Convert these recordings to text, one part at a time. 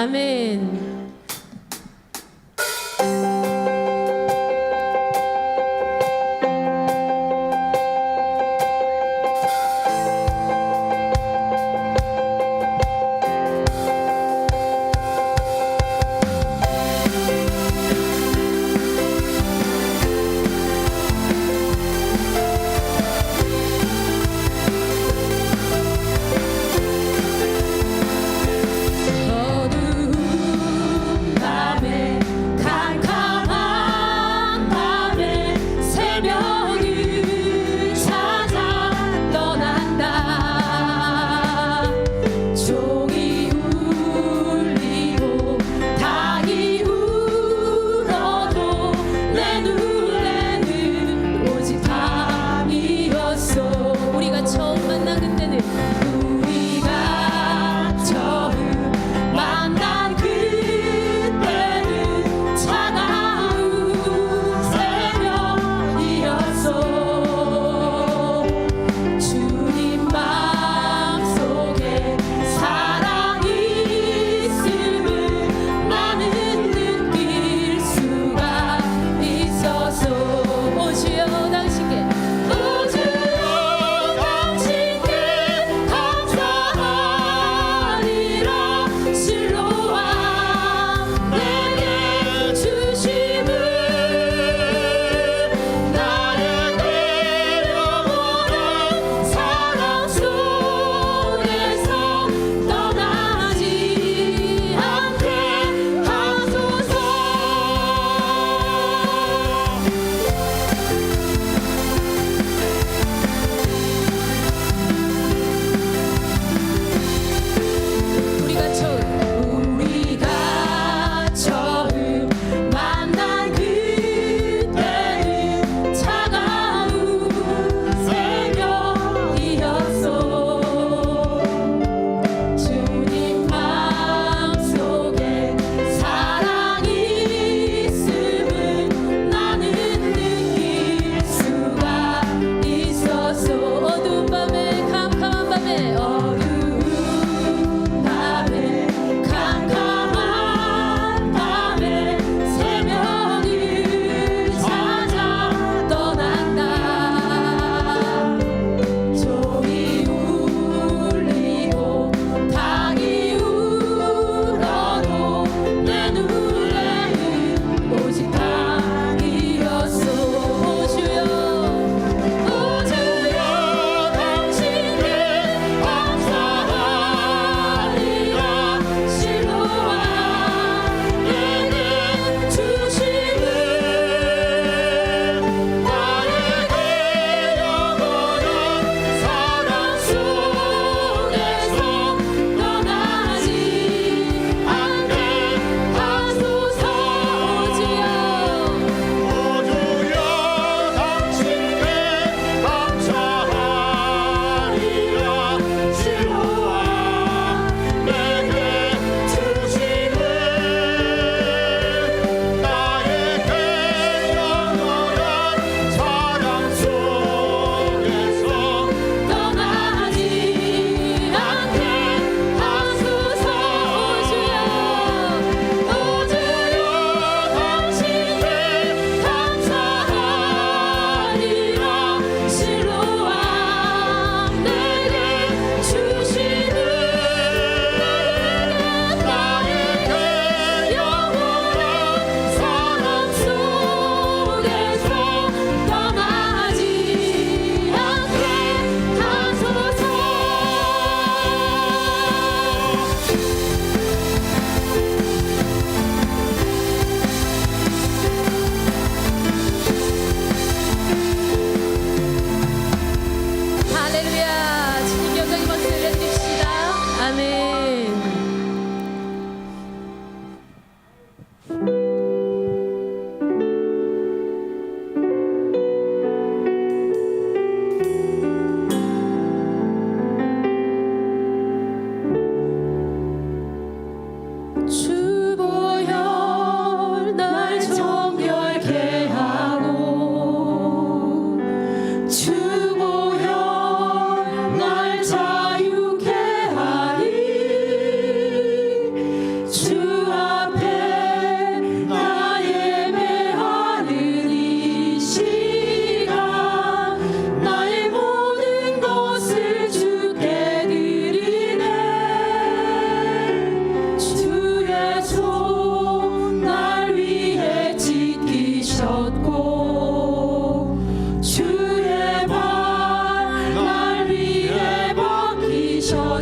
아멘. 오주여 당신께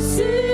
주의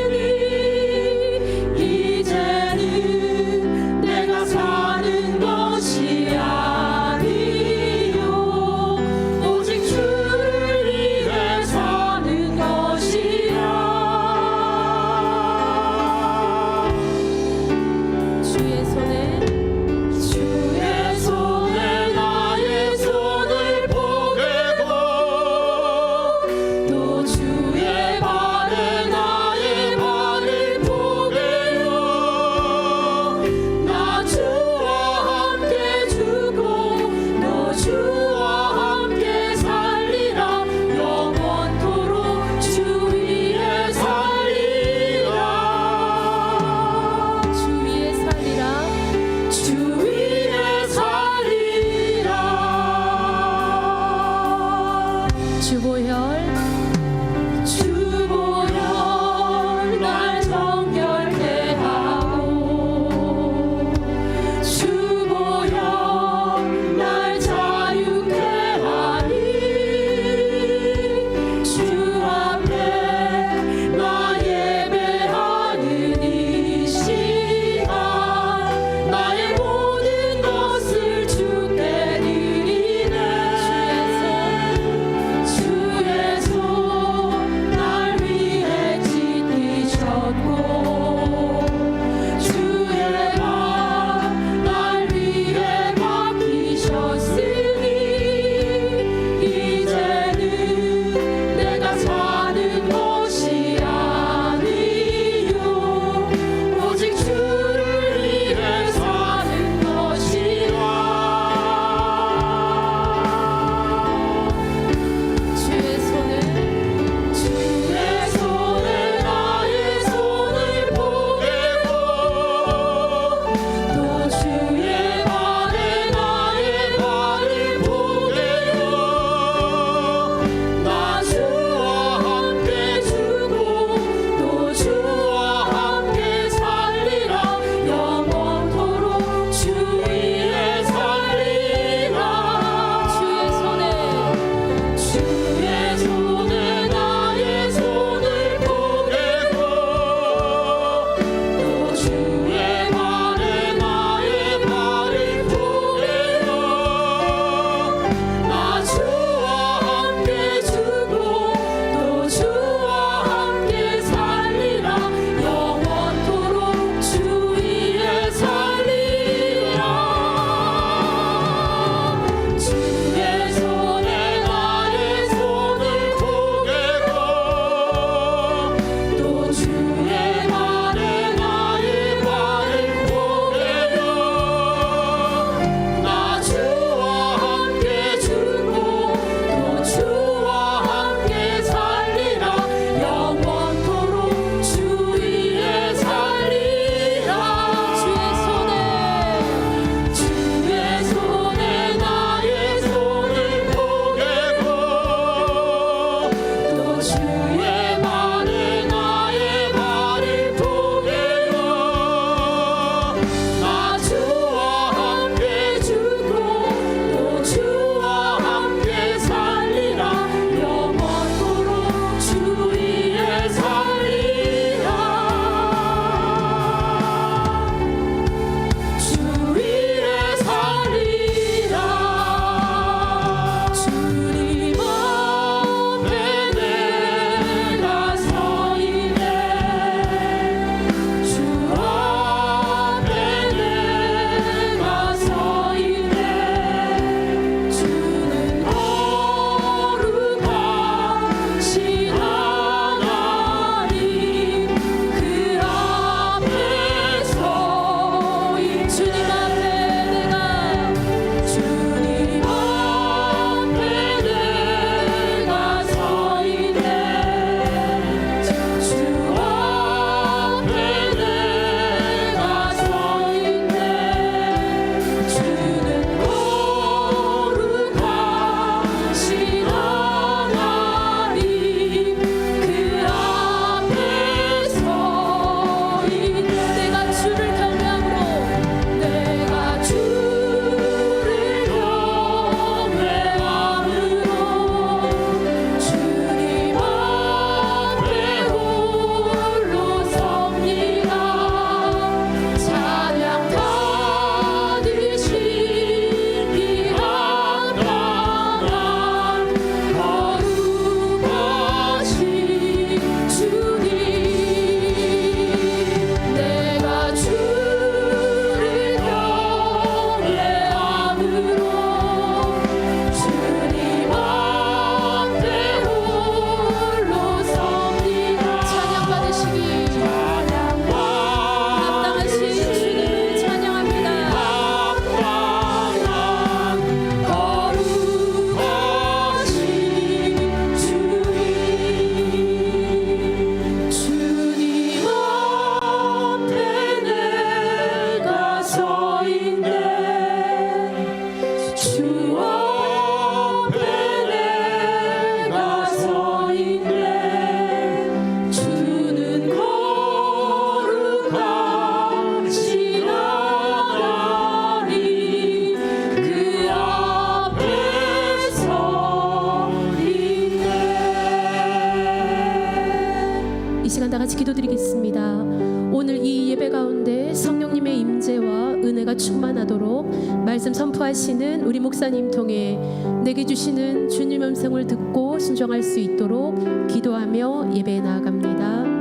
시간 다 같이 기도드리겠습니다. 오늘 이 예배 가운데 성령님의 임재와 은혜가 충만하도록 말씀 선포하시는 우리 목사님 통해 내게 주시는 주님 음성을 듣고 순종할 수 있도록 기도하며 예배에 나아갑니다.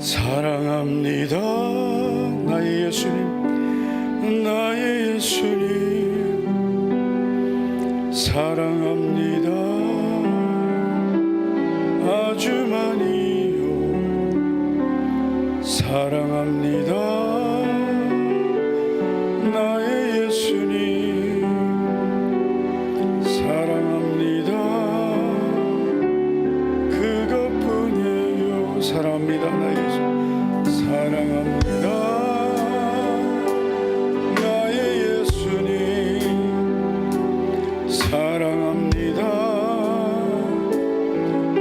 사랑합니다 나의 예수님, 나의 예수님. 사랑합니다 아주 많이요. 사랑합니다 나의 예수님. 사랑합니다 그것뿐이에요. 사랑합니다 나의 예수님. 사랑합니다 나의 예수님. 사랑합니다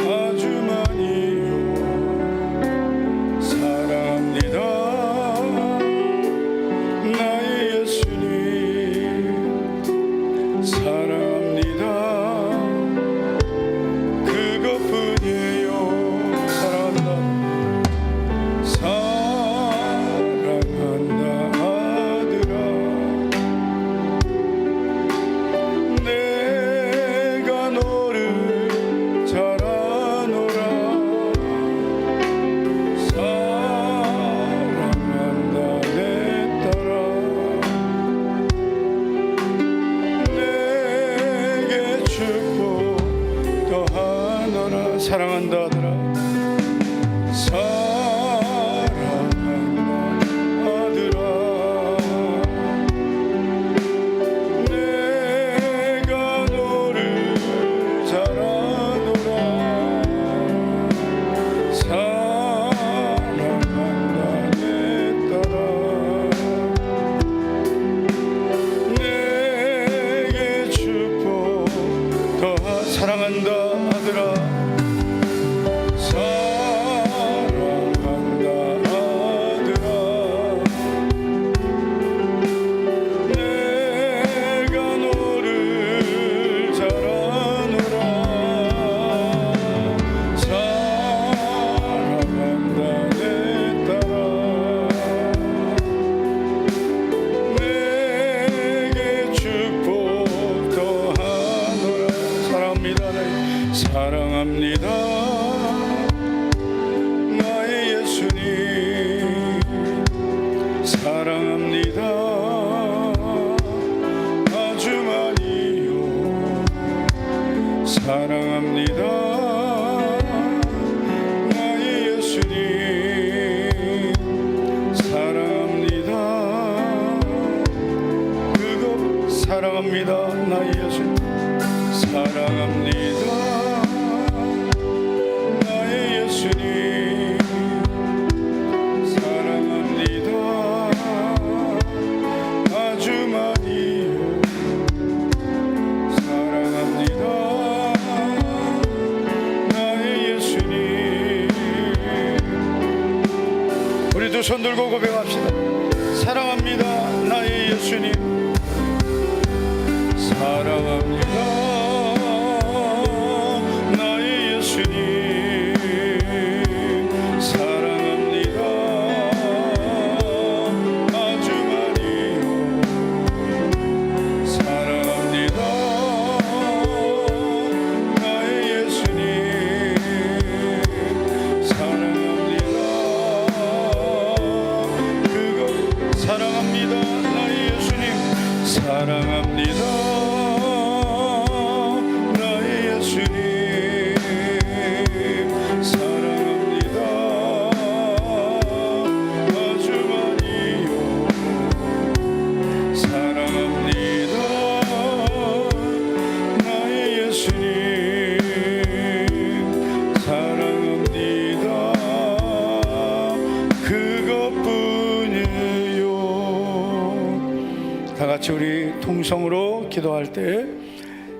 아주 많이요. 사랑합니다 나의 예수님. 사랑합니다 그것뿐이에요. 사랑한다 아들아, 내가 너를 잘 아노라. 사랑한다 내 딸아, 내게 축복 더하노라. 사랑한다 아들아. 사랑한다 아들아. 사랑한다 아들아. 내가 너를 잘 아노라. 사랑한다 내 딸아. 내게 축복 더하노라. 사랑합니다 나의 예수님. 사랑합니다 아주 많이요. 사랑합니다 나의 예수님. 사랑합니다 그것. 사랑합니다 나의 예수님. 사랑합니다 나의 예수님. 사랑합니다 아주 많이요. 사랑합니다 나의 예수님. 우리 두 손 들고 고백합시다. 사랑합니다 나의 예수님. 사랑합니다 나의 예수님 사랑합니다 아주 많이요 사랑합니다 나의 예수님 사랑합니다 그것 사랑합니다 나의 예수님 사랑합니다 나의 예수님 사랑합니다 아주 많이요 사랑합니다 나의 예수님 사랑합니다 그것뿐이에요. 다 같이 우리 통성으로 기도할 때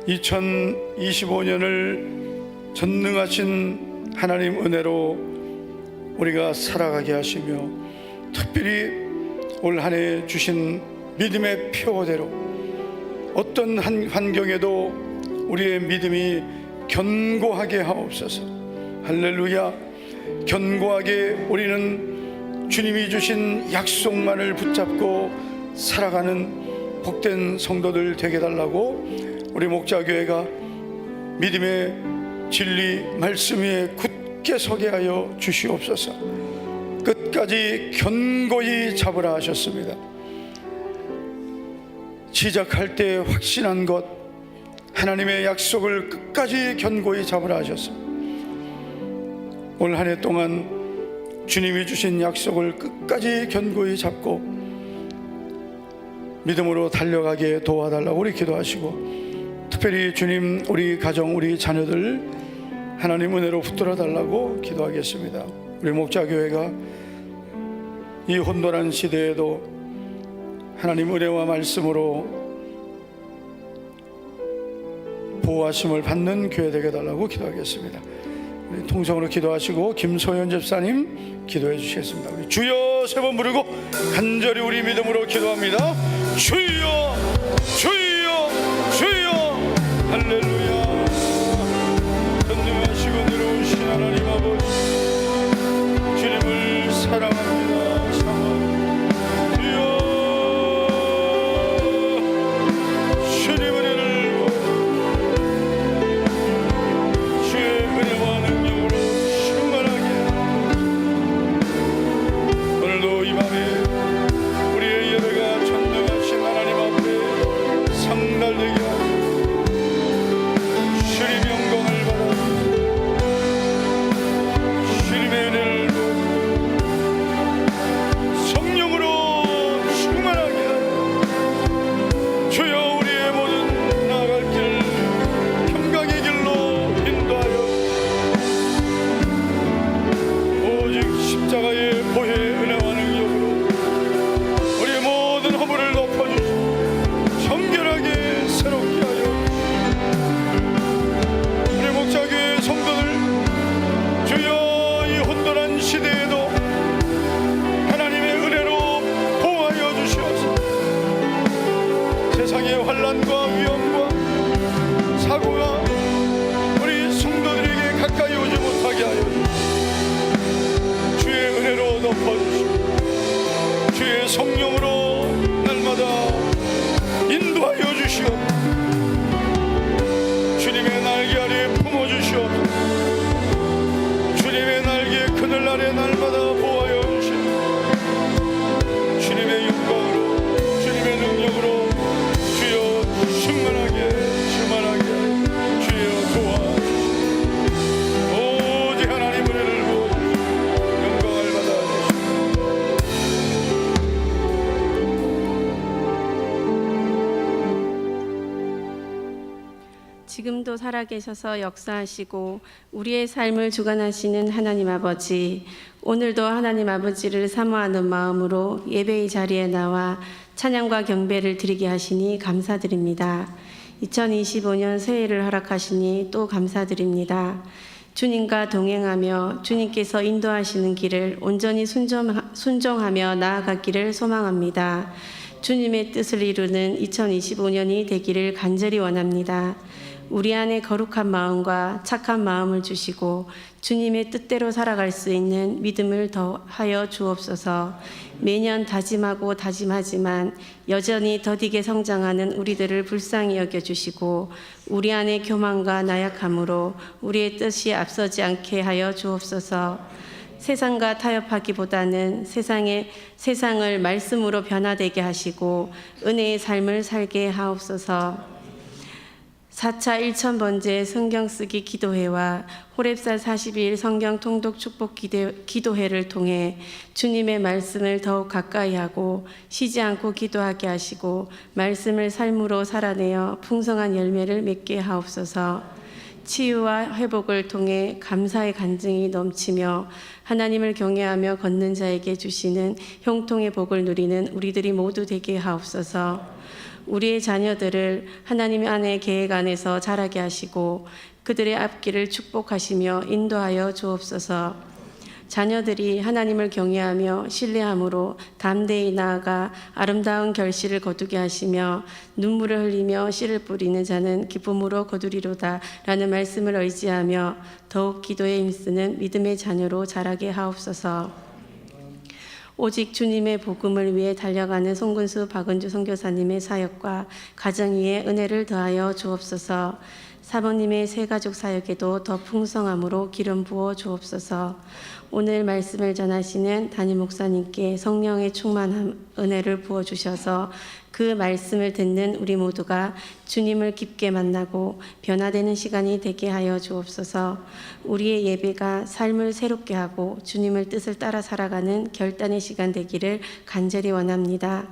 2025년을 전능하신 하나님 은혜로 우리가 살아가게 하시며 특별히 올 한 해 주신 믿음의 표대로 어떤 한 환경에도 우리의 믿음이 견고하게 하옵소서. 할렐루야. 견고하게 우리는 주님이 주신 약속만을 붙잡고 살아가는 복된 성도들 되게 달라고 우리 목자교회가 믿음의 진리 말씀 위에 굳게 서게 하여 주시옵소서. 끝까지 견고히 잡으라 하셨습니다. 시작할 때 확신한 것 하나님의 약속을 끝까지 견고히 잡으라 하셨습니다. 올 한 해 동안 주님이 주신 약속을 끝까지 견고히 잡고 믿음으로 달려가게 도와달라고 우리 기도하시고 특별히 주님 우리 가정 우리 자녀들 하나님 은혜로 붙들어 달라고 기도하겠습니다. 우리 목자교회가 이 혼돈한 시대에도 하나님 은혜와 말씀으로 보호하심을 받는 교회 되게 달라고 기도하겠습니다. 우리 통성으로 기도하시고 김소연 집사님 기도해 주시겠습니다. 우리 주여 세 번 부르고 간절히 우리 믿음으로 기도합니다. 주여 주여 주여 할렐루야. 전능하시고 내려오신 하나님 아버지 주님을 사랑합니다. 사랑합니다. 주여 주님 은혜를 주의 은혜와 능력으로 충만하게 오늘도 이 밤에 우리의 예배가 전능하신 하나님 앞에 상달되게 하시고 주님 영광을 받아 주님의 은혜를 성령으로 충만하게 하여 주여 우리의 모든 나아갈 길 평강의 길로 인도하여 오직 십자가의 보혈 은혜와 능력으로 우리의 모든 허물을 덮어주시고 정결하게 새롭게 하여 우리 목자교회 성도들 주여 이 혼돈한 시대에도 하나님의 은혜로 보호하여 주시옵소서. 세상의 환난과 위험과 사고가 우리 성도들에게 가까이 오지 못하게 하여 주시옵소서. 주의 은혜로 덮어주시고 주의 성령으로 날마다 인도하여 주시옵소서. 주님의 날개 아래 품어주시옵소서. 주님의 날개 그늘 아래 날마다 보호하여 주시옵소서. 주님의 영광으로 주님의 능력으로 주여 충만하게 주여 도와주시옵소서. 오직 하나님 은혜를 부어주시고 영광을 받아주시옵소서. 지금도 살아계셔서 역사하시고 우리의 삶을 주관하시는 하나님 아버지, 오늘도 하나님 아버지를 사모하는 마음으로 예배의 자리에 나와 찬양과 경배를 드리게 하시니 감사드립니다. 2025년 새해를 허락하시니 또 감사드립니다. 주님과 동행하며 주님께서 인도하시는 길을 온전히 순종하며 나아가기를 소망합니다. 주님의 뜻을 이루는 2025년이 되기를 간절히 원합니다. 우리 안에 거룩한 마음과 착한 마음을 주시고 주님의 뜻대로 살아갈 수 있는 믿음을 더하여 주옵소서. 매년 다짐하고 다짐하지만 여전히 더디게 성장하는 우리들을 불쌍히 여겨주시고 우리 안에 교만과 나약함으로 우리의 뜻이 앞서지 않게 하여 주옵소서. 세상과 타협하기보다는 세상을 말씀으로 변화되게 하시고 은혜의 삶을 살게 하옵소서. 4차 1000번째 성경 쓰기 기도회와 호렙산 42일 성경 통독 축복 기도회를 통해 주님의 말씀을 더욱 가까이 하고 쉬지 않고 기도하게 하시고 말씀을 삶으로 살아내어 풍성한 열매를 맺게 하옵소서. 치유와 회복을 통해 감사의 간증이 넘치며 하나님을 경외하며 걷는 자에게 주시는 형통의 복을 누리는 우리들이 모두 되게 하옵소서. 우리의 자녀들을 하나님 안의 계획 안에서 자라게 하시고 그들의 앞길을 축복하시며 인도하여 주옵소서. 자녀들이 하나님을 경외하며 신뢰함으로 담대히 나아가 아름다운 결실을 거두게 하시며 눈물을 흘리며 씨를 뿌리는 자는 기쁨으로 거두리로다 라는 말씀을 의지하며 더욱 기도에 힘쓰는 믿음의 자녀로 자라게 하옵소서. 오직 주님의 복음을 위해 달려가는 송근수 박은주 선교사님의 사역과 가정 위에 은혜를 더하여 주옵소서. 사모님의 새가족 사역에도 더 풍성함으로 기름 부어 주옵소서. 오늘 말씀을 전하시는 담임 목사님께 성령의 충만한 은혜를 부어 주셔서 그 말씀을 듣는 우리 모두가 주님을 깊게 만나고 변화되는 시간이 되게 하여 주옵소서. 우리의 예배가 삶을 새롭게 하고 주님의 뜻을 따라 살아가는 결단의 시간 되기를 간절히 원합니다.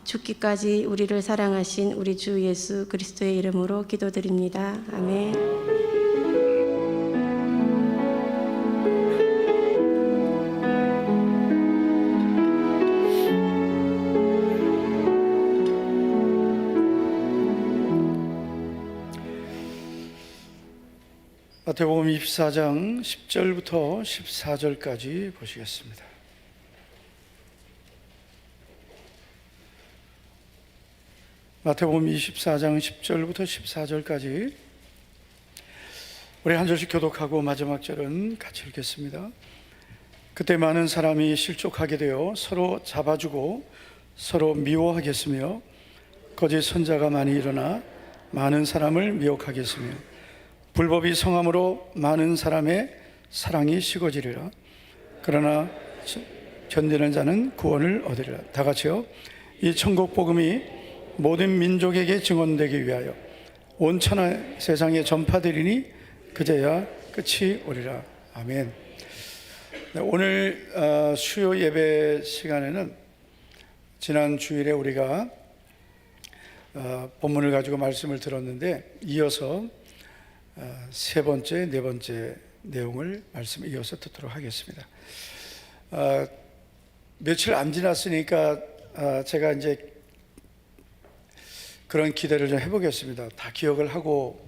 죽기까지 우리를 사랑하신 우리 주 예수 그리스도의 이름으로 기도드립니다. 아멘. 마태복음 24장 10절부터 14절까지 보시겠습니다. 마태복음 24장 10절부터 14절까지 우리 한 절씩 교독하고 마지막 절은 같이 읽겠습니다. 그때 많은 사람이 실족하게 되어 서로 잡아주고 서로 미워하겠으며 거짓 선자가 많이 일어나 많은 사람을 미혹하겠으며 불법이 성함으로 많은 사람의 사랑이 식어지리라. 그러나 견디는 자는 구원을 얻으리라. 다 같이요. 이 천국 복음이 모든 민족에게 증언되기 위하여 온 천하 세상에 전파되리니 그제야 끝이 오리라. 아멘. 네, 오늘 수요 예배 시간에는 지난 주일에 우리가 본문을 가지고 말씀을 들었는데 이어서 세 번째, 네 번째 내용을 말씀 이어서 듣도록 하겠습니다. 며칠 안 지났으니까 제가 이제 그런 기대를 좀 해보겠습니다. 다 기억을 하고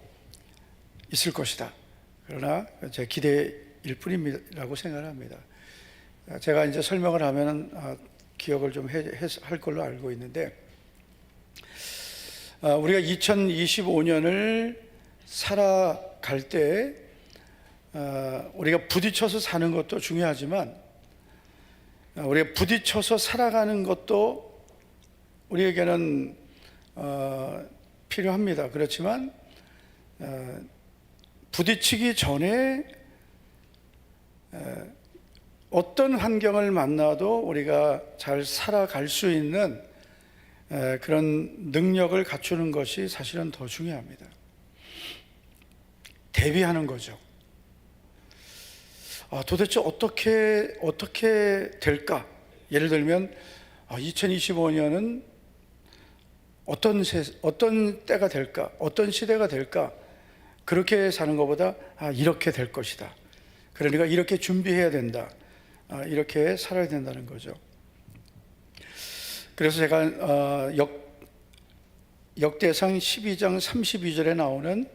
있을 것이다. 그러나 제 기대일 뿐이라고 생각을 합니다. 제가 이제 설명을 하면 기억을 좀 할 걸로 알고 있는데 우리가 2025년을 살아갈 때 우리가 부딪혀서 사는 것도 중요하지만 우리가 부딪혀서 살아가는 것도 우리에게는 필요합니다. 그렇지만 부딪히기 전에 어떤 환경을 만나도 우리가 잘 살아갈 수 있는 그런 능력을 갖추는 것이 사실은 더 중요합니다. 대비하는 거죠. 도대체 어떻게 될까? 예를 들면 2025년은 어떤 때가 될까? 어떤 시대가 될까? 그렇게 사는 것보다 이렇게 될 것이다. 그러니까 이렇게 준비해야 된다. 이렇게 살아야 된다는 거죠. 그래서 제가 역대상 12장 32절에 나오는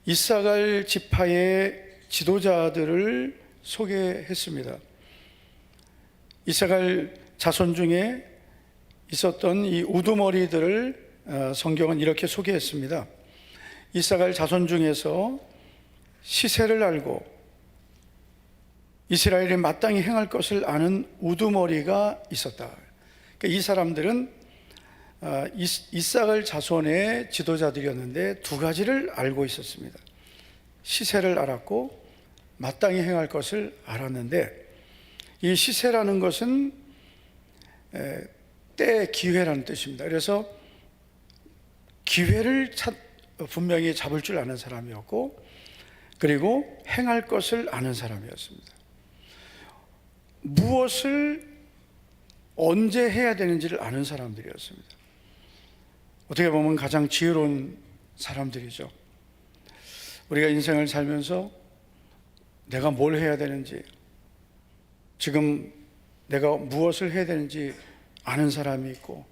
이사갈 지파의 지도자들을 소개했습니다. 이사갈 자손 중에 있었던 이 우두머리들을 성경은 이렇게 소개했습니다. 이사갈 자손 중에서 시세를 알고 이스라엘이 마땅히 행할 것을 아는 우두머리가 있었다. 그러니까 이 사람들은 이사갈 자손의 지도자들이었는데 두 가지를 알고 있었습니다. 시세를 알았고 마땅히 행할 것을 알았는데, 이 시세라는 것은 때, 기회라는 뜻입니다. 그래서 기회를 분명히 잡을 줄 아는 사람이었고, 그리고 행할 것을 아는 사람이었습니다. 무엇을 언제 해야 되는지를 아는 사람들이었습니다. 어떻게 보면 가장 지혜로운 사람들이죠. 우리가 인생을 살면서 내가 뭘 해야 되는지, 지금 내가 무엇을 해야 되는지 아는 사람이 있고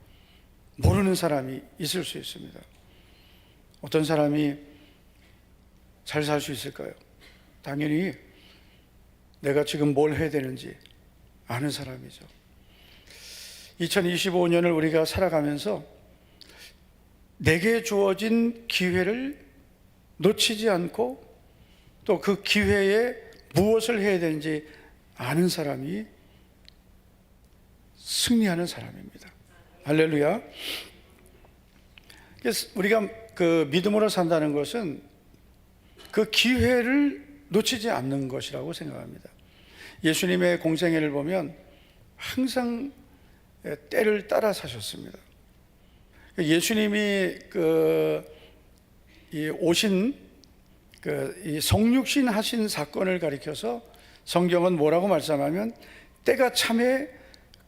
모르는 사람이 있을 수 있습니다. 어떤 사람이 잘 살 수 있을까요? 당연히 내가 지금 뭘 해야 되는지 아는 사람이죠. 2025년을 우리가 살아가면서 내게 주어진 기회를 놓치지 않고 또 그 기회에 무엇을 해야 되는지 아는 사람이 승리하는 사람입니다. 할렐루야. 그래서 우리가 그 믿음으로 산다는 것은 그 기회를 놓치지 않는 것이라고 생각합니다. 예수님의 공생애를 보면 항상 때를 따라 사셨습니다. 예수님이 오신 이 성육신 하신 사건을 가리켜서 성경은 뭐라고 말씀하면 때가 참에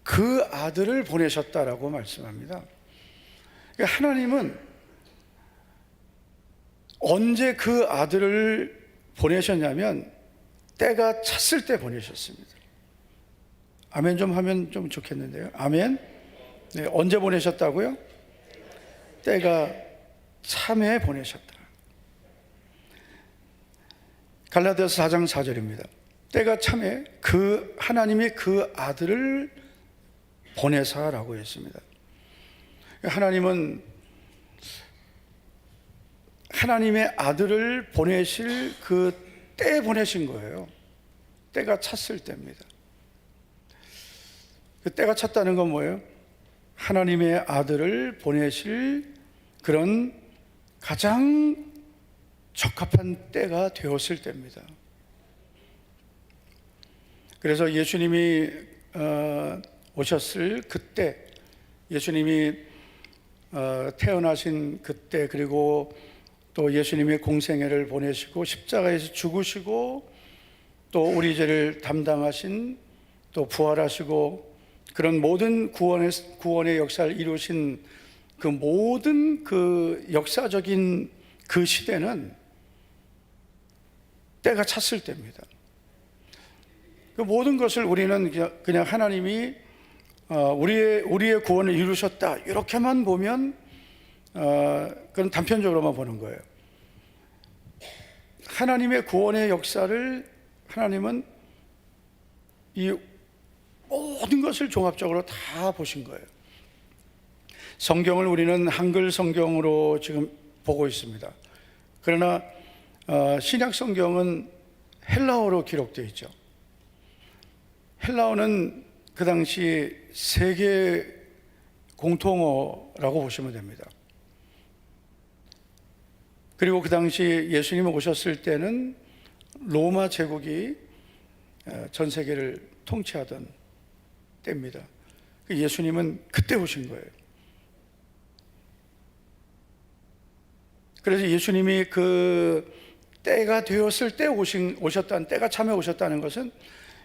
그 아들을 보내셨다라고 말씀합니다. 그러니까 하나님은 언제 그 아들을 보내셨냐면 때가 찼을 때 보내셨습니다. 아멘 좀 하면 좀 좋겠는데요. 아멘. 네, 언제 보내셨다고요? 때가 참에 보내셨다. 갈라디아서 4장 4절입니다. 때가 참에 하나님이 그 아들을 보내사라고 했습니다. 하나님은 하나님의 아들을 보내실 그 때에 보내신 거예요. 때가 찼을 때입니다. 그 때가 찼다는 건 뭐예요? 하나님의 아들을 보내실 그런 가장 적합한 때가 되었을 때입니다. 그래서 예수님이 오셨을 그때, 예수님이 태어나신 그때, 그리고 또 예수님의 공생애를 보내시고 십자가에서 죽으시고 또 우리 죄를 담당하신, 또 부활하시고 그런 모든 구원의 역사를 이루신 그 모든 그 역사적인 그 시대는 때가 찼을 때입니다. 그 모든 것을 우리는 그냥 하나님이 우리의 구원을 이루셨다 이렇게만 보면 그건 단편적으로만 보는 거예요. 하나님의 구원의 역사를 하나님은 이 모든 것을 종합적으로 다 보신 거예요. 성경을 우리는 한글 성경으로 지금 보고 있습니다. 그러나 신약 성경은 헬라어로 기록되어 있죠. 헬라어는 그 당시 세계 공통어라고 보시면 됩니다. 그리고 그 당시 예수님이 오셨을 때는 로마 제국이 전 세계를 통치하던 때입니다. 예수님은 그때 오신 거예요. 그래서 예수님이 그 때가 되었을 때 오셨다는, 때가 참에 오셨다는 것은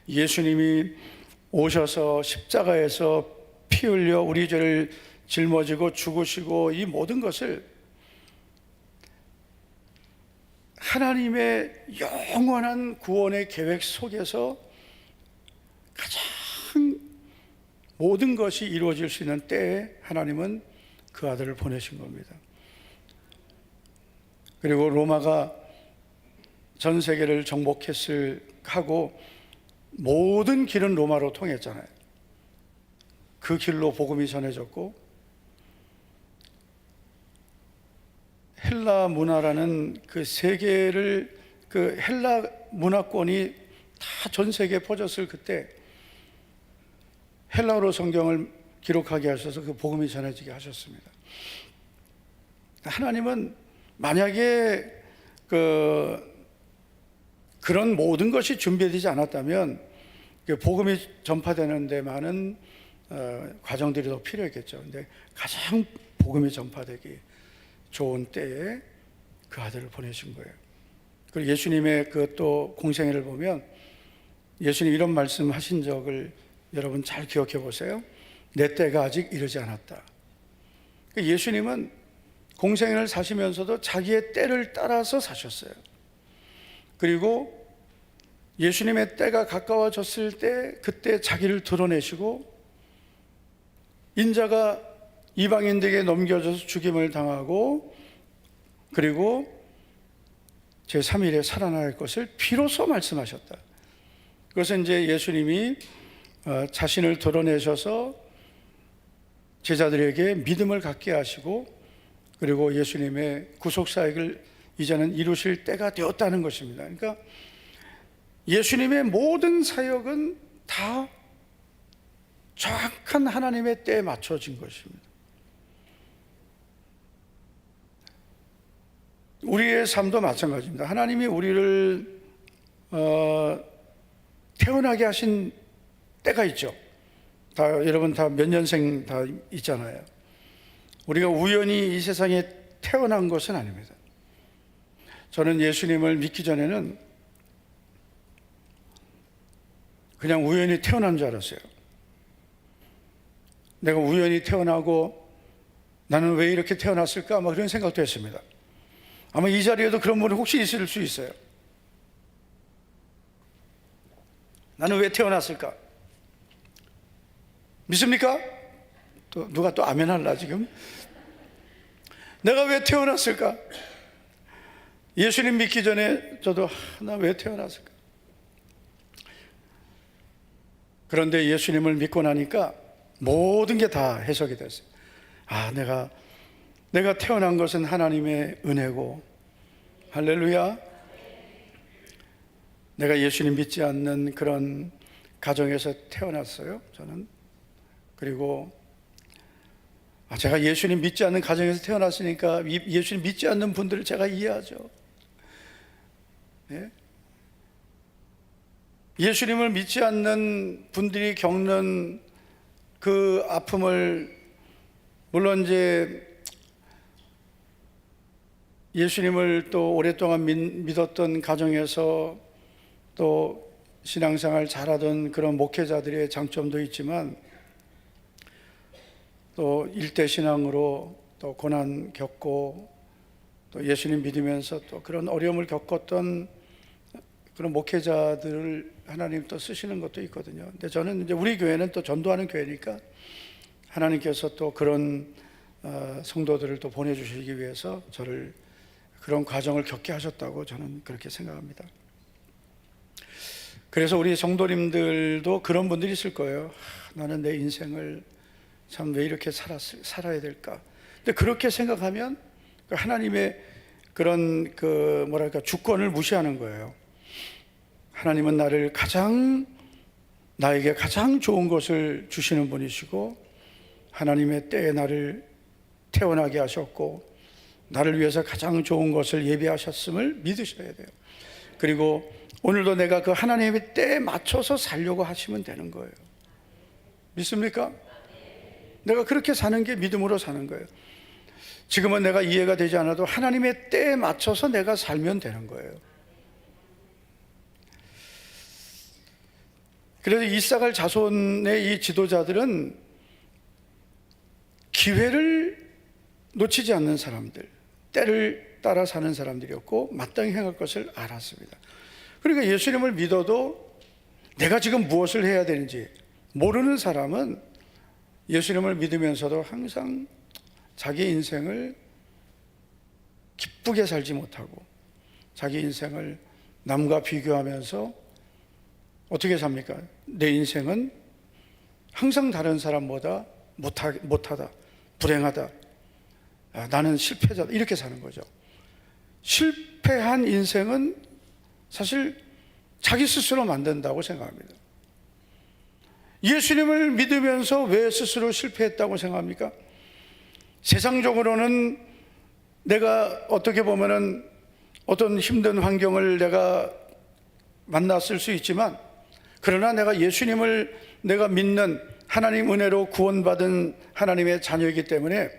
예수님이 오셔서 십자가에서 피 흘려 우리 죄를 짊어지고 죽으시고 이 모든 것을 하나님의 영원한 구원의 계획 속에서 가장 모든 것이 이루어질 수 있는 때에 하나님은 그 아들을 보내신 겁니다. 그리고 로마가 전 세계를 정복하고 모든 길은 로마로 통했잖아요. 그 길로 복음이 전해졌고, 헬라 문화라는 그 세계를, 그 헬라 문화권이 다 전 세계에 퍼졌을 그때 헬라어로 성경을 기록하게 하셔서 그 복음이 전해지게 하셨습니다. 하나님은 만약에 그런 모든 것이 준비되지 않았다면 복음이 전파되는 데 많은 과정들이 더 필요했겠죠. 근데 가장 복음이 전파되기 좋은 때에 그 아들을 보내신 거예요. 그리고 예수님의 그 또 공생애를 보면 예수님 이런 말씀 하신 적을 여러분 잘 기억해 보세요. 내 때가 아직 이르지 않았다. 예수님은 공생애를 사시면서도 자기의 때를 따라서 사셨어요. 그리고 예수님의 때가 가까워졌을 때 그때 자기를 드러내시고, 인자가 이방인들에게 넘겨져서 죽임을 당하고 그리고 제3일에 살아날 것을 비로소 말씀하셨다. 그것은 이제 예수님이 자신을 드러내셔서 제자들에게 믿음을 갖게 하시고, 그리고 예수님의 구속사역을 이제는 이루실 때가 되었다는 것입니다. 그러니까 예수님의 모든 사역은 다 정확한 하나님의 때에 맞춰진 것입니다. 우리의 삶도 마찬가지입니다. 하나님이 우리를 태어나게 하신 때가 있죠. 여러분 다 몇 년생 다 있잖아요. 우리가 우연히 이 세상에 태어난 것은 아닙니다. 저는 예수님을 믿기 전에는 그냥 우연히 태어난 줄 알았어요. 내가 우연히 태어나고 나는 왜 이렇게 태어났을까? 그런 생각도 했습니다. 아마 이 자리에도 그런 분이 혹시 있을 수 있어요. 나는 왜 태어났을까? 믿습니까? 또 누가 또 아멘 할라 지금? 내가 왜 태어났을까? 예수님 믿기 전에 저도 나 왜 태어났을까? 그런데 예수님을 믿고 나니까 모든 게 다 해석이 됐어요. 내가 태어난 것은 하나님의 은혜고, 할렐루야. 내가 예수님 믿지 않는 그런 가정에서 태어났어요, 저는. 그리고 제가 예수님 믿지 않는 가정에서 태어났으니까 예수님 믿지 않는 분들을 제가 이해하죠. 예? 예수님을 믿지 않는 분들이 겪는 그 아픔을, 물론 이제 예수님을 또 오랫동안 믿었던 가정에서 또 신앙생활 잘하던 그런 목회자들의 장점도 있지만, 또 일대 신앙으로 또 고난 겪고 또 예수님 믿으면서 또 그런 어려움을 겪었던 그런 목회자들을 하나님 또 쓰시는 것도 있거든요. 근데 저는 이제 우리 교회는 또 전도하는 교회니까 하나님께서 또 그런 성도들을 또 보내주시기 위해서 저를 그런 과정을 겪게 하셨다고 저는 그렇게 생각합니다. 그래서 우리 성도님들도 그런 분들이 있을 거예요. 나는 내 인생을 참 왜 이렇게 살아야 될까? 근데 그렇게 생각하면 하나님의 그런 주권을 무시하는 거예요. 하나님은 나에게 가장 좋은 것을 주시는 분이시고, 하나님의 때에 나를 태어나게 하셨고, 나를 위해서 가장 좋은 것을 예비하셨음을 믿으셔야 돼요. 그리고 오늘도 내가 그 하나님의 때에 맞춰서 살려고 하시면 되는 거예요. 믿습니까? 내가 그렇게 사는 게 믿음으로 사는 거예요. 지금은 내가 이해가 되지 않아도 하나님의 때에 맞춰서 내가 살면 되는 거예요. 그래서 이사갈 자손의 이 지도자들은 기회를 놓치지 않는 사람들, 때를 따라 사는 사람들이었고 마땅히 행할 것을 알았습니다. 그러니까 예수님을 믿어도 내가 지금 무엇을 해야 되는지 모르는 사람은 예수님을 믿으면서도 항상 자기 인생을 기쁘게 살지 못하고 자기 인생을 남과 비교하면서 어떻게 삽니까? 내 인생은 항상 다른 사람보다 못하다, 불행하다, 나는 실패자다, 이렇게 사는 거죠. 실패한 인생은 사실 자기 스스로 만든다고 생각합니다. 예수님을 믿으면서 왜 스스로 실패했다고 생각합니까? 세상적으로는 내가 어떻게 보면은 어떤 힘든 환경을 내가 만났을 수 있지만, 그러나 내가 예수님을 내가 믿는 하나님 은혜로 구원받은 하나님의 자녀이기 때문에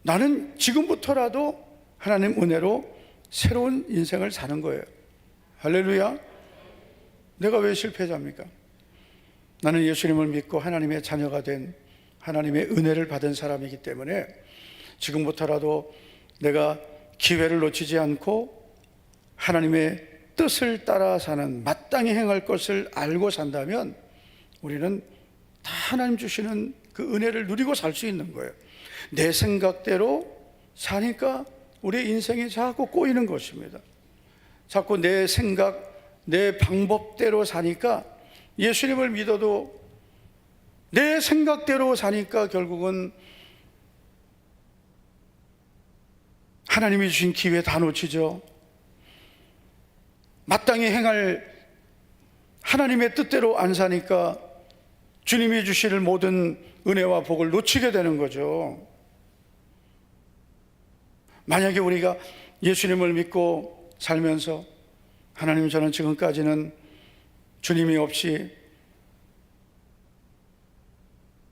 나는 지금부터라도 하나님 은혜로 새로운 인생을 사는 거예요. 할렐루야. 내가 왜 실패자입니까? 나는 예수님을 믿고 하나님의 자녀가 된 하나님의 은혜를 받은 사람이기 때문에 지금부터라도 내가 기회를 놓치지 않고 하나님의 뜻을 따라 사는, 마땅히 행할 것을 알고 산다면 우리는 다 하나님 주시는 그 은혜를 누리고 살 수 있는 거예요. 내 생각대로 사니까 우리의 인생이 자꾸 꼬이는 것입니다. 자꾸 내 생각, 내 방법대로 사니까, 예수님을 믿어도 내 생각대로 사니까 결국은 하나님이 주신 기회 다 놓치죠. 마땅히 행할 하나님의 뜻대로 안 사니까 주님이 주실 모든 은혜와 복을 놓치게 되는 거죠. 만약에 우리가 예수님을 믿고 살면서, 하나님, 저는 지금까지는 주님이 없이,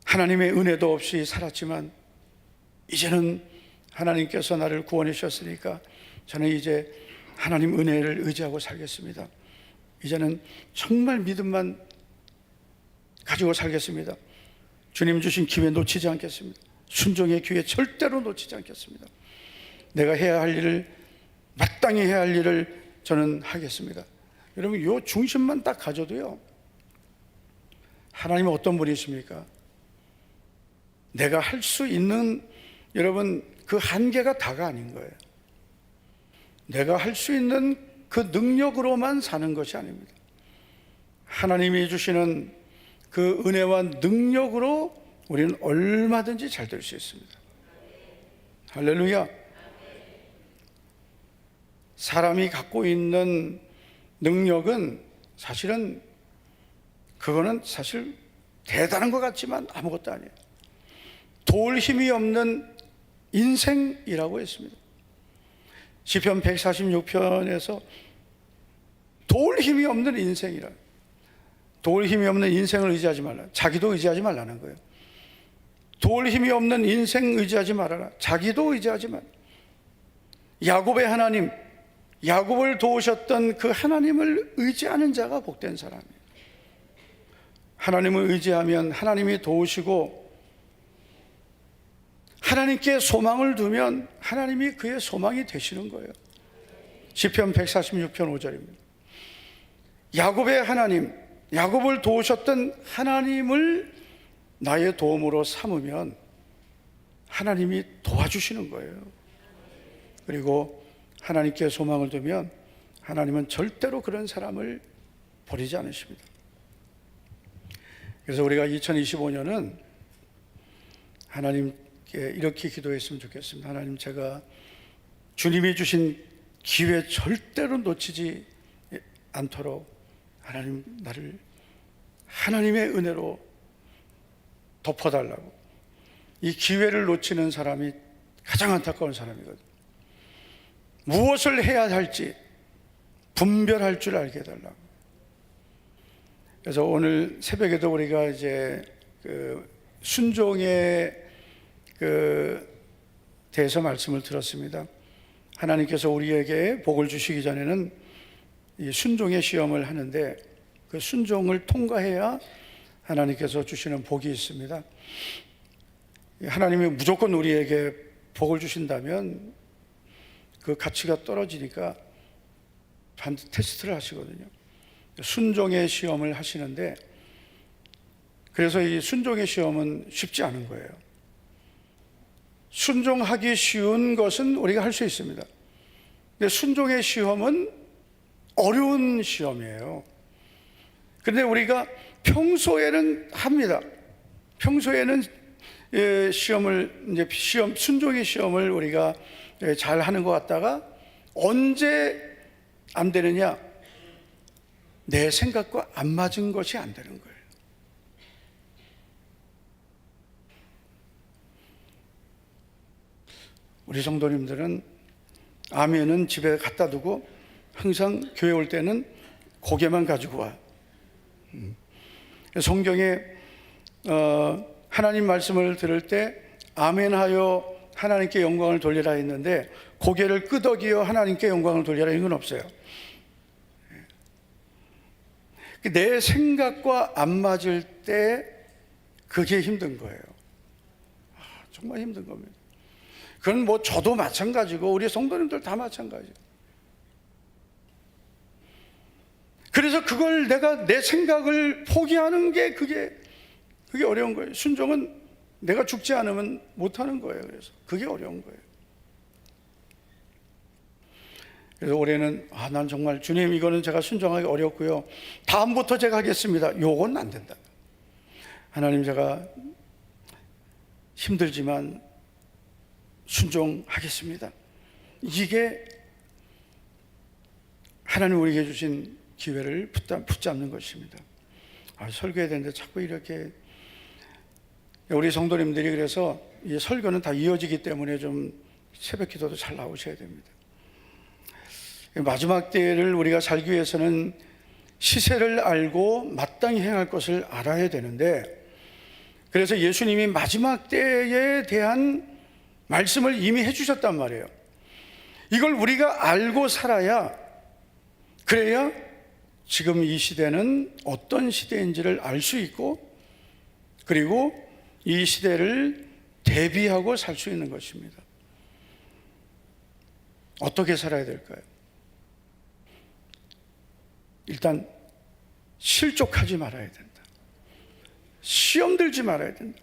하나님의 은혜도 없이 살았지만 이제는 하나님께서 나를 구원해 주셨으니까 저는 이제 하나님 은혜를 의지하고 살겠습니다. 이제는 정말 믿음만 가지고 살겠습니다. 주님 주신 기회 놓치지 않겠습니다. 순종의 기회 절대로 놓치지 않겠습니다. 내가 해야 할 일을, 마땅히 해야 할 일을 저는 하겠습니다. 여러분, 이 중심만 딱 가져도요, 하나님은 어떤 분이십니까? 내가 할 수 있는, 여러분, 그 한계가 다가 아닌 거예요. 내가 할 수 있는 그 능력으로만 사는 것이 아닙니다. 하나님이 주시는 그 은혜와 능력으로 우리는 얼마든지 잘 될 수 있습니다. 할렐루야. 사람이 갖고 있는 능력은 사실은, 그거는 사실 대단한 것 같지만 아무것도 아니에요. 도울 힘이 없는 인생이라고 했습니다. 시편 146편에서 도울 힘이 없는 인생이라, 도울 힘이 없는 인생을 의지하지 말라. 자기도 의지하지 말라는 거예요. 도울 힘이 없는 인생 의지하지 말아라. 자기도 의지하지 말라. 야곱의 하나님, 야곱을 도우셨던 그 하나님을 의지하는 자가 복된 사람이에요. 하나님을 의지하면 하나님이 도우시고, 하나님께 소망을 두면 하나님이 그의 소망이 되시는 거예요. 시편 146편 5절입니다. 야곱의 하나님, 야곱을 도우셨던 하나님을 나의 도움으로 삼으면 하나님이 도와주시는 거예요. 그리고 하나님께 소망을 두면 하나님은 절대로 그런 사람을 버리지 않으십니다. 그래서 우리가 2025년은 하나님께 이렇게 기도했으면 좋겠습니다. 하나님, 제가 주님이 주신 기회 절대로 놓치지 않도록 하나님, 나를 하나님의 은혜로 덮어달라고. 이 기회를 놓치는 사람이 가장 안타까운 사람이거든요. 무엇을 해야 할지 분별할 줄 알게 해달라고. 그래서 오늘 새벽에도 우리가 이제 그 순종에 대해서 말씀을 들었습니다. 하나님께서 우리에게 복을 주시기 전에는 이 순종의 시험을 하는데, 그 순종을 통과해야 하나님께서 주시는 복이 있습니다. 하나님이 무조건 우리에게 복을 주신다면 그 가치가 떨어지니까 반드시 테스트를 하시거든요. 순종의 시험을 하시는데, 그래서 이 순종의 시험은 쉽지 않은 거예요. 순종하기 쉬운 것은 우리가 할 수 있습니다. 근데 순종의 시험은 어려운 시험이에요. 그런데 우리가 평소에는 합니다. 평소에는 시험을 이제 순종의 시험을 우리가 잘 하는 것 같다가 언제 안 되느냐? 내 생각과 안 맞은 것이 안 되는 거예요. 우리 성도님들은 아멘은 집에 갖다 두고 항상 교회 올 때는 고개만 가지고 와. 성경에 하나님 말씀을 들을 때 아멘하여 하나님께 영광을 돌리라 했는데 고개를 끄덕이어 하나님께 영광을 돌리라 이건 없어요. 내 생각과 안 맞을 때 그게 힘든 거예요. 정말 힘든 겁니다. 그건 뭐 저도 마찬가지고 우리 성도님들 다 마찬가지예요. 그래서 그걸 내가 내 생각을 포기하는 게 그게 어려운 거예요. 순종은 내가 죽지 않으면 못하는 거예요. 그래서 그게 어려운 거예요. 그래서 올해는 난 정말 주님 이거는 제가 순종하기 어렵고요. 다음부터 제가 하겠습니다. 요건 안 된다. 하나님 제가 힘들지만 순종하겠습니다. 이게 하나님 우리에게 주신 기회를 붙잡는 것입니다. 설교해야 되는데 자꾸 이렇게 우리 성도님들이 그래서 이 설교는 다 이어지기 때문에 좀 새벽 기도도 잘 나오셔야 됩니다. 마지막 때를 우리가 살기 위해서는 시세를 알고 마땅히 행할 것을 알아야 되는데 그래서 예수님이 마지막 때에 대한 말씀을 이미 해주셨단 말이에요. 이걸 우리가 알고 살아야 그래야 지금 이 시대는 어떤 시대인지를 알 수 있고 그리고 이 시대를 대비하고 살 수 있는 것입니다. 어떻게 살아야 될까요? 일단 실족하지 말아야 된다. 시험 들지 말아야 된다.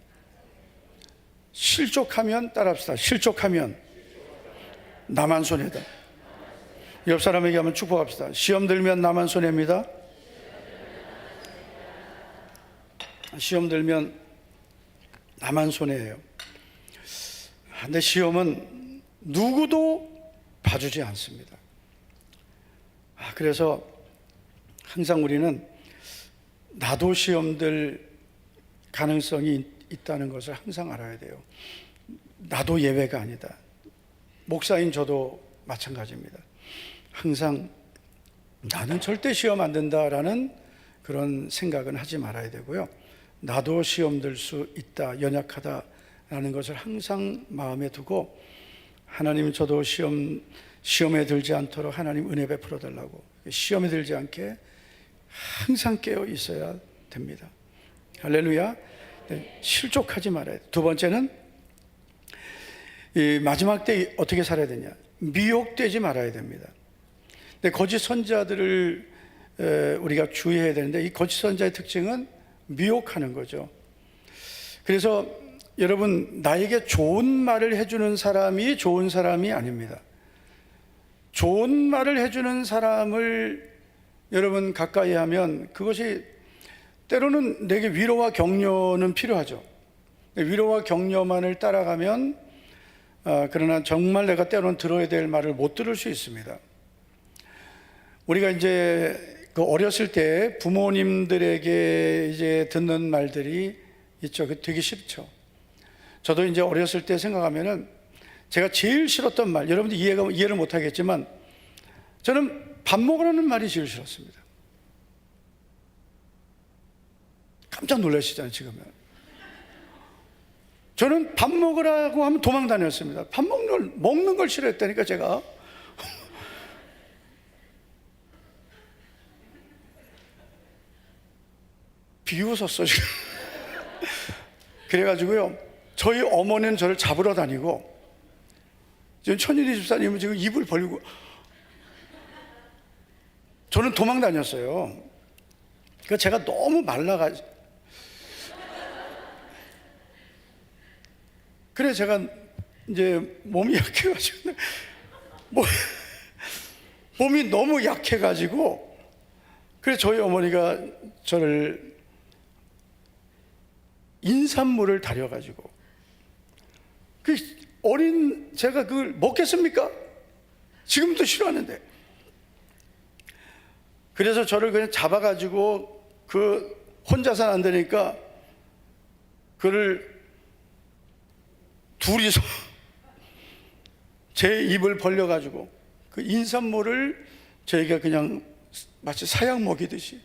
실족하면 따라합시다. 실족하면 나만 손해다. 옆 사람에게 한번 축복합시다. 시험 들면 나만 손해입니다. 시험 들면 나만 손해예요. 근데 시험은 누구도 봐주지 않습니다. 그래서 항상 우리는 나도 시험 들 가능성이 있다는 것을 항상 알아야 돼요. 나도 예외가 아니다. 목사인 저도 마찬가지입니다. 항상 나는 절대 시험 안 된다라는 그런 생각은 하지 말아야 되고요. 나도 시험 들 수 있다, 연약하다라는 것을 항상 마음에 두고 하나님 저도 시험에 들지 않도록 하나님 은혜 베풀어 달라고 시험에 들지 않게 항상 깨어 있어야 됩니다. 할렐루야. 네, 실족하지 말아야 돼요. 두 번째는 이 마지막 때 어떻게 살아야 되냐? 미혹되지 말아야 됩니다. 근데 거짓 선자들을 우리가 주의해야 되는데 이 거짓 선자의 특징은 미혹하는 거죠. 그래서 여러분 나에게 좋은 말을 해주는 사람이 좋은 사람이 아닙니다. 좋은 말을 해주는 사람을 여러분 가까이 하면 그것이 때로는 내게 위로와 격려는 필요하죠. 위로와 격려만을 따라가면 그러나 정말 내가 때로는 들어야 될 말을 못 들을 수 있습니다. 우리가 이제 그 어렸을 때 부모님들에게 이제 듣는 말들이 있죠. 그 되게 싫죠. 저도 이제 어렸을 때 생각하면은 제가 제일 싫었던 말, 여러분들 이해를 못 하겠지만 저는 밥 먹으라는 말이 제일 싫었습니다. 깜짝 놀라시잖아요, 지금은. 저는 밥 먹으라고 하면 도망 다녔습니다. 밥 먹는 걸 싫어했다니까, 제가. 비웃었어, 지금. 그래가지고요, 저희 어머니는 저를 잡으러 다니고, 지금 천일이 집사님은 지금 입을 벌리고, 저는 도망 다녔어요. 그러니까 제가 너무 말라가지고. 그래 제가 이제 몸이 약해가지고 몸이 너무 약해가지고 그래 저희 어머니가 저를 인삼물을 달여가지고 그 어린 제가 그걸 먹겠습니까? 지금도 싫어하는데. 그래서 저를 그냥 잡아가지고 그 혼자서는 안 되니까 그를 둘이서 제 입을 벌려가지고 그 인삼물을 저희가 그냥 마치 사약 먹이듯이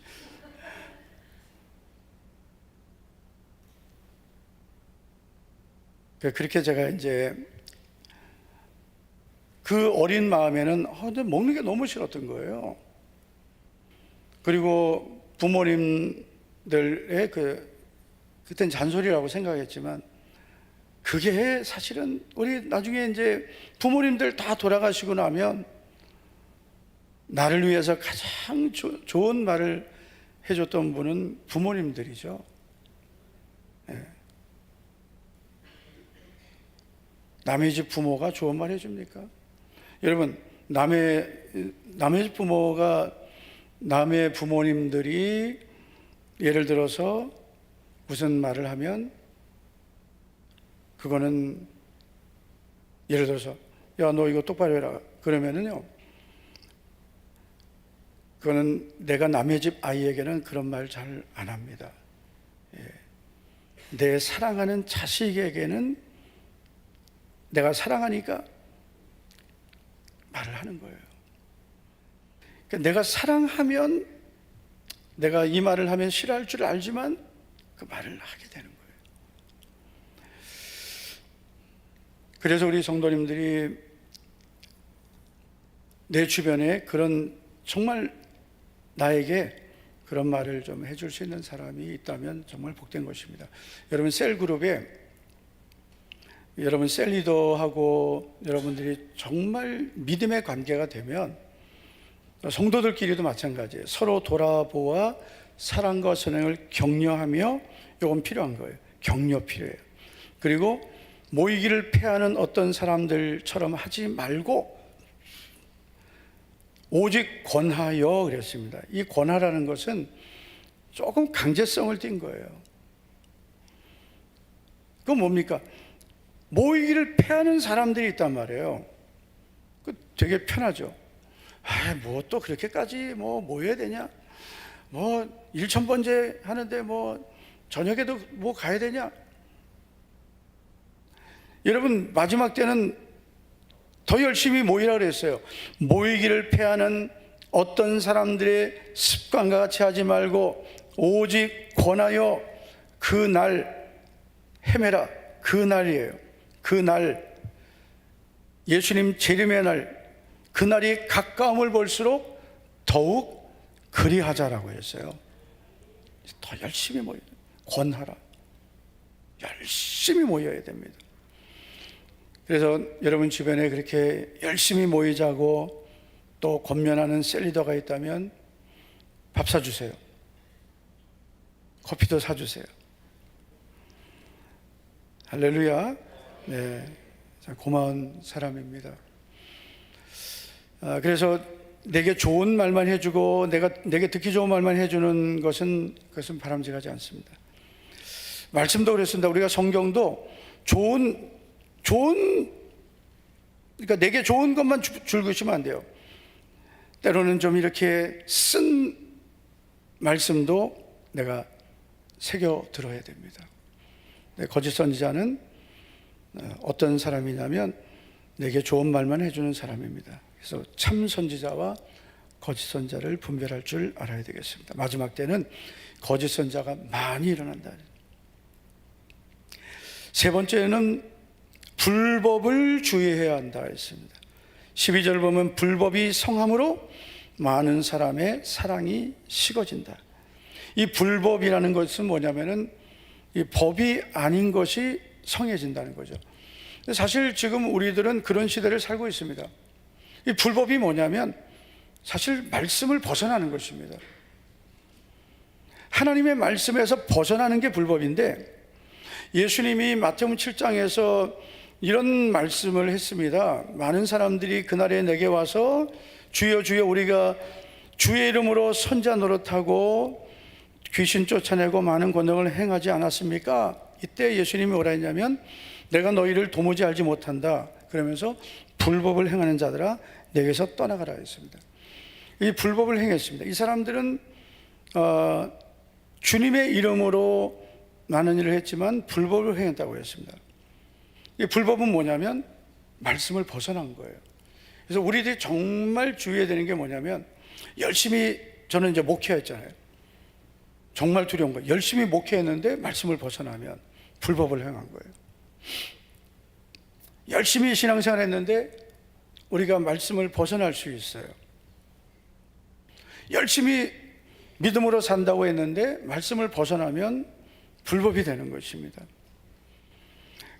그렇게 제가 이제 그 어린 마음에는 먹는 게 너무 싫었던 거예요. 그리고 부모님들의 그땐 잔소리라고 생각했지만 그게 사실은 우리 나중에 이제 부모님들 다 돌아가시고 나면 나를 위해서 가장 좋은 말을 해줬던 분은 부모님들이죠. 네. 남의 집 부모가 좋은 말 해줍니까? 여러분, 남의 집 부모가, 남의 부모님들이 예를 들어서 무슨 말을 하면 그거는 예를 들어서 야, 너 이거 똑바로 해라 그러면은요, 그거는 내가 남의 집 아이에게는 그런 말 잘 안 합니다. 예. 내 사랑하는 자식에게는 내가 사랑하니까 말을 하는 거예요. 그러니까 내가 사랑하면, 내가 이 말을 하면 싫어할 줄 알지만 그 말을 하게 되는 거예요. 그래서 우리 성도님들이 내 주변에 그런 정말 나에게 그런 말을 좀 해줄 수 있는 사람이 있다면 정말 복된 것입니다. 여러분, 셀그룹에 여러분 셀 리더하고 여러분들이 정말 믿음의 관계가 되면 성도들끼리도 마찬가지예요. 서로 돌아보아 사랑과 선행을 격려하며, 이건 필요한 거예요. 격려 필요해요. 그리고 모이기를 패하는 어떤 사람들처럼 하지 말고 오직 권하여 그랬습니다. 이 권하라는 것은 조금 강제성을 띈 거예요. 그건 뭡니까? 모이기를 패하는 사람들이 있단 말이에요. 그 되게 편하죠. 뭐 또 그렇게까지 뭐 모여야 되냐? 뭐 1000번째 하는데 뭐 저녁에도 뭐 가야 되냐? 여러분, 마지막 때는 더 열심히 모이라 그랬어요. 모이기를 패하는 어떤 사람들의 습관과 같이 하지 말고 오직 권하여 그 날 헤매라. 그 날이에요. 그 날, 예수님 재림의 날, 그 날이 가까움을 볼수록 더욱 그리하자라고 했어요. 더 열심히 모여, 권하라. 열심히 모여야 됩니다. 그래서 여러분 주변에 그렇게 열심히 모이자고 또 권면하는 셀리더가 있다면 밥 사주세요. 커피도 사주세요. 할렐루야. 네, 고마운 사람입니다. 그래서 내게 좋은 말만 해주고 내게 듣기 좋은 말만 해주는 그것은 바람직하지 않습니다. 말씀도 그랬습니다. 우리가 성경도 그러니까 내게 좋은 것만 줄기시면 안 돼요. 때로는 좀 이렇게 쓴 말씀도 내가 새겨 들어야 됩니다. 거짓 선지자는 어떤 사람이냐면 내게 좋은 말만 해주는 사람입니다. 그래서 참 선지자와 거짓 선지자를 분별할 줄 알아야 되겠습니다. 마지막 때는 거짓 선지자가 많이 일어난다. 세 번째는 불법을 주의해야 한다 했습니다. 12절 보면 불법이 성함으로 많은 사람의 사랑이 식어진다. 이 불법이라는 것은 뭐냐면은 이 법이 아닌 것이 성해진다는 거죠. 사실 지금 우리들은 그런 시대를 살고 있습니다. 이 불법이 뭐냐면 사실 말씀을 벗어나는 것입니다. 하나님의 말씀에서 벗어나는 게 불법인데, 예수님이 마태복음 7장에서 이런 말씀을 했습니다. 많은 사람들이 그날에 내게 와서 주여 주여 우리가 주의 이름으로 선자 노릇하고 귀신 쫓아내고 많은 권능을 행하지 않았습니까? 이때 예수님이 뭐라 했냐면 내가 너희를 도무지 알지 못한다 그러면서 불법을 행하는 자들아 내게서 떠나가라 했습니다. 이 불법을 행했습니다. 이 사람들은 주님의 이름으로 많은 일을 했지만 불법을 행했다고 했습니다. 이 불법은 뭐냐면 말씀을 벗어난 거예요. 그래서 우리들이 정말 주의해야 되는 게 뭐냐면 열심히 저는 이제 목회했잖아요. 정말 두려운 거예요. 열심히 목회했는데 말씀을 벗어나면 불법을 행한 거예요. 열심히 신앙생활 했는데 우리가 말씀을 벗어날 수 있어요. 열심히 믿음으로 산다고 했는데 말씀을 벗어나면 불법이 되는 것입니다.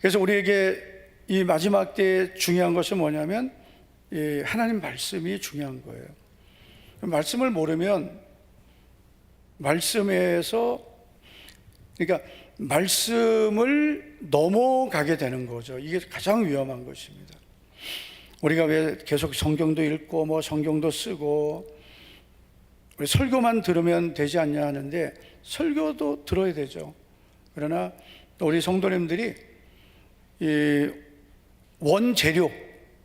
그래서 우리에게 이 마지막 때에 중요한 것은 뭐냐면 이 하나님 말씀이 중요한 거예요. 말씀을 모르면 말씀에서 그러니까 말씀을 넘어가게 되는 거죠. 이게 가장 위험한 것입니다. 우리가 왜 계속 성경도 읽고 뭐 성경도 쓰고 우리 설교만 들으면 되지 않냐 하는데 설교도 들어야 되죠. 그러나 우리 성도님들이 이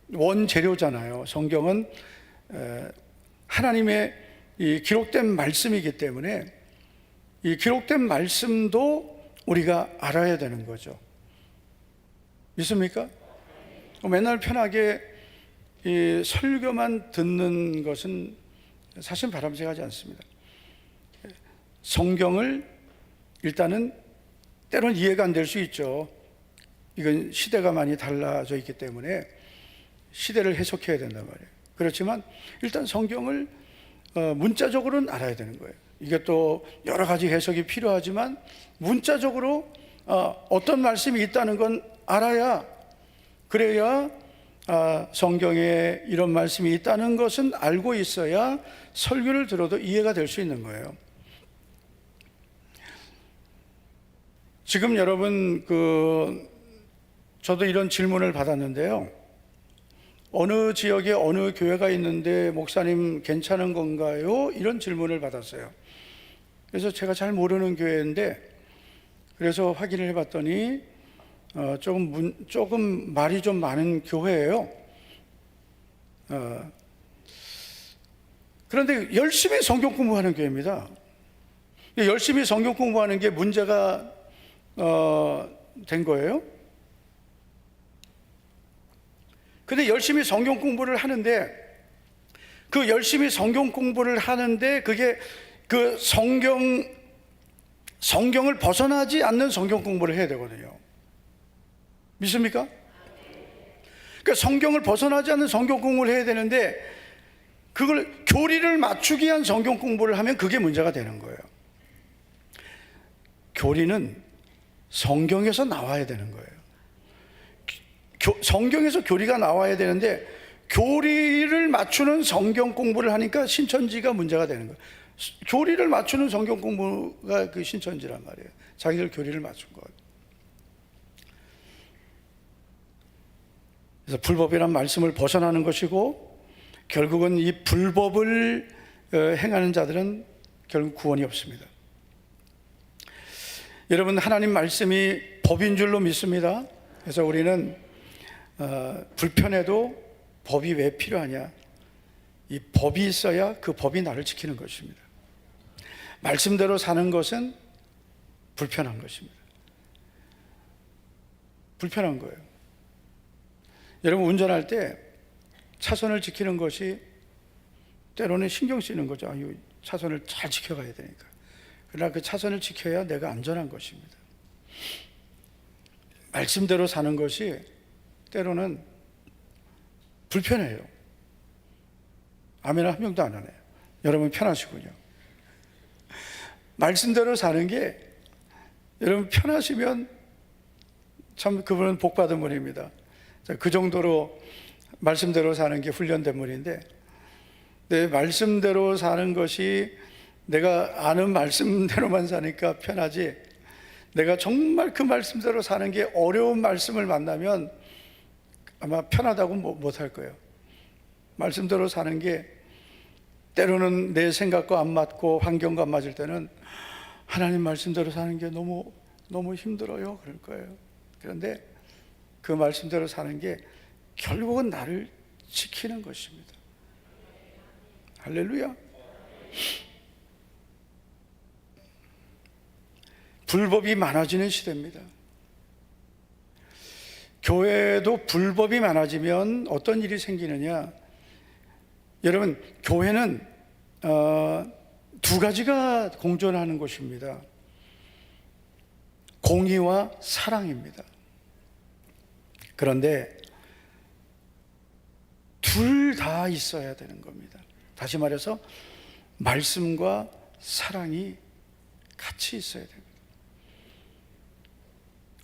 원재료잖아요. 성경은 하나님의 이 기록된 말씀이기 때문에 이 기록된 말씀도 우리가 알아야 되는 거죠. 믿습니까? 맨날 편하게 이 설교만 듣는 것은 사실 바람직하지 않습니다. 성경을 일단은 때로는 이해가 안 될 수 있죠. 이건 시대가 많이 달라져 있기 때문에 시대를 해석해야 된단 말이에요. 그렇지만 일단 성경을 문자적으로는 알아야 되는 거예요. 이게 또 여러 가지 해석이 필요하지만 문자적으로 어떤 말씀이 있다는 건 알아야 그래야 성경에 이런 말씀이 있다는 것은 알고 있어야 설교를 들어도 이해가 될 수 있는 거예요. 지금 여러분 저도 이런 질문을 받았는데요. 어느 지역에 어느 교회가 있는데 목사님 괜찮은 건가요? 이런 질문을 받았어요. 그래서 제가 잘 모르는 교회인데 그래서 확인을 해봤더니 조금 말이 좀 많은 교회예요. 그런데 열심히 성경 공부하는 교회입니다. 열심히 성경 공부하는 게 문제가 된 거예요. 근데 열심히 성경 공부를 하는데 그 열심히 성경 공부를 하는데 그게 그 성경을 벗어나지 않는 성경 공부를 해야 되거든요. 믿습니까? 그러니까 성경을 벗어나지 않는 성경 공부를 해야 되는데 그걸 교리를 맞추기 위한 성경 공부를 하면 그게 문제가 되는 거예요. 교리는 성경에서 나와야 되는 거예요. 성경에서 교리가 나와야 되는데 교리를 맞추는 성경 공부를 하니까 신천지가 문제가 되는 거예요. 교리를 맞추는 성경 공부가 그 신천지란 말이에요. 자기들 교리를 맞춘 것. 그래서 불법이란 말씀을 벗어나는 것이고 결국은 이 불법을 행하는 자들은 결국 구원이 없습니다. 여러분, 하나님 말씀이 법인 줄로 믿습니다. 그래서 우리는 불편해도 법이 왜 필요하냐? 이 법이 있어야 그 법이 나를 지키는 것입니다. 말씀대로 사는 것은 불편한 것입니다. 불편한 거예요. 여러분, 운전할 때 차선을 지키는 것이 때로는 신경 쓰이는 거죠. 이 차선을 잘 지켜가야 되니까. 그러나 그 차선을 지켜야 내가 안전한 것입니다. 말씀대로 사는 것이 때로는 불편해요. 아멘 한 명도 안 하네요. 여러분 편하시군요. 말씀대로 사는 게 여러분 편하시면 참 그분은 복받은 분입니다. 그 정도로 말씀대로 사는 게 훈련된 분인데 내 말씀대로 사는 것이 내가 아는 말씀대로만 사니까 편하지 내가 정말 그 말씀대로 사는 게 어려운 말씀을 만나면 아마 편하다고 못할 거예요. 말씀대로 사는 게 때로는 내 생각과 안 맞고 환경과 안 맞을 때는 하나님 말씀대로 사는 게 너무 너무 힘들어요. 그럴 거예요. 그런데 그 말씀대로 사는 게 결국은 나를 지키는 것입니다. 할렐루야. 불법이 많아지는 시대입니다. 교회도 불법이 많아지면 어떤 일이 생기느냐? 여러분, 교회는 두 가지가 공존하는 곳입니다. 공의와 사랑입니다. 그런데 둘 다 있어야 되는 겁니다. 다시 말해서 말씀과 사랑이 같이 있어야 됩니다.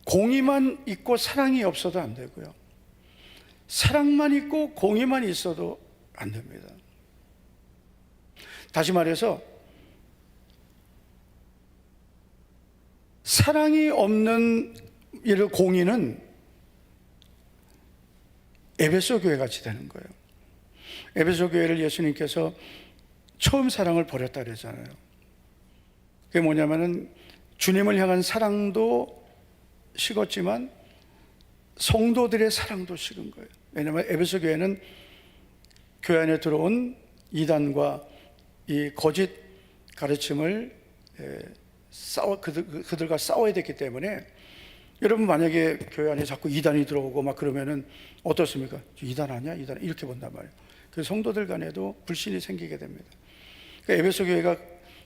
공의만 있고 사랑이 없어도 안 되고요. 사랑만 있고 공의만 있어도 안 됩니다. 다시 말해서 사랑이 없는 공의는 에베소 교회 같이 되는 거예요. 에베소 교회를 예수님께서 처음 사랑을 버렸다 그랬잖아요. 그게 뭐냐면은 주님을 향한 사랑도 식었지만 성도들의 사랑도 식은 거예요. 왜냐하면 에베소 교회는 교회 안에 들어온 이단과 이 거짓 가르침을 그들과 싸워야 됐기 때문에, 여러분 만약에 교회 안에 자꾸 이단이 들어오고 막 그러면은 어떻습니까? 이단 아니야? 이단 이렇게 본단 말이에요. 그 성도들 간에도 불신이 생기게 됩니다. 그러니까 에베소 교회가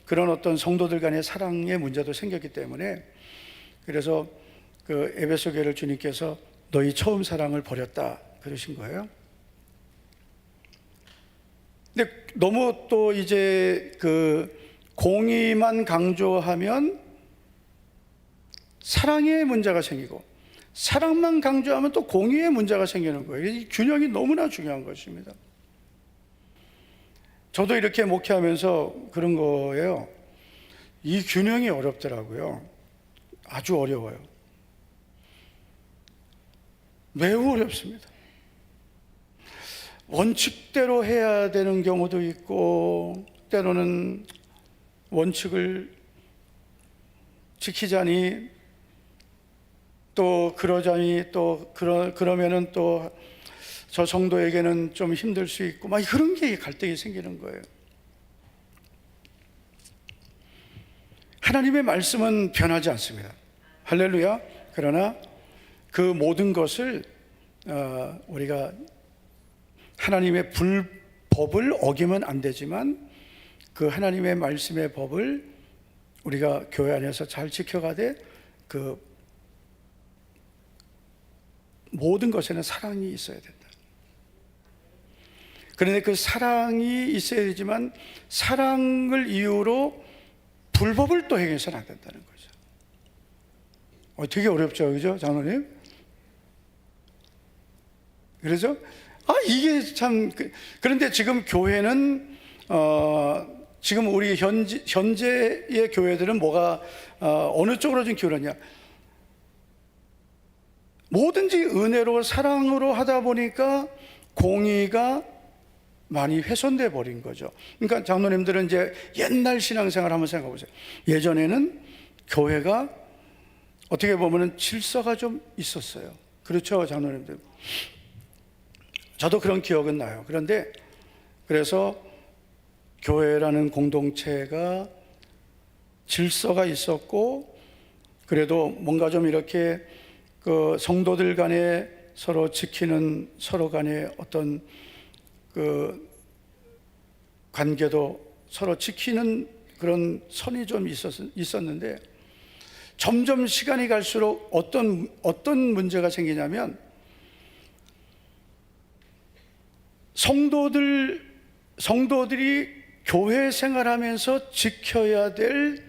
그런 어떤 성도들 간의 사랑의 문제도 생겼기 때문에, 그래서 그 에베소 교회를 주님께서 너희 처음 사랑을 버렸다 그러신 거예요. 근데 너무 또 이제 그 공의만 강조하면 사랑의 문제가 생기고, 사랑만 강조하면 또 공의의 문제가 생기는 거예요. 이 균형이 너무나 중요한 것입니다. 저도 이렇게 목회하면서 그런 거예요. 이 균형이 어렵더라고요. 아주 어려워요. 매우 어렵습니다. 원칙대로 해야 되는 경우도 있고, 때로는 원칙을 지키자니 또 그러자니 또 그러면은 또 저 성도에게는 좀 힘들 수 있고 막 그런 게 갈등이 생기는 거예요. 하나님의 말씀은 변하지 않습니다. 할렐루야. 그러나 그 모든 것을 우리가 하나님의 법을 어기면 안 되지만, 그 하나님의 말씀의 법을 우리가 교회 안에서 잘 지켜가되, 그 모든 것에는 사랑이 있어야 된다. 그런데 그 사랑이 있어야 되지만 사랑을 이유로 불법을 또 행해서는 안 된다는 거죠. 되게 어렵죠, 그죠, 장로님? 그래서 이게 참 그런데 지금 교회는 지금 우리 현재의 교회들은 뭐가 어느 쪽으로 좀 기울었냐? 뭐든지 은혜로 사랑으로 하다 보니까 공의가 많이 훼손돼 버린 거죠. 그러니까 장로님들은 이제 옛날 신앙생활 한번 생각해 보세요. 예전에는 교회가 어떻게 보면은 질서가 좀 있었어요. 그렇죠, 장로님들? 저도 그런 기억은 나요. 그런데 그래서 교회라는 공동체가 질서가 있었고, 그래도 뭔가 좀 이렇게 그 성도들 간에 서로 지키는, 서로 간에 어떤 그 관계도 서로 지키는 그런 선이 좀 있었는데, 점점 시간이 갈수록 어떤 문제가 생기냐면, 성도들이 교회 생활하면서 지켜야 될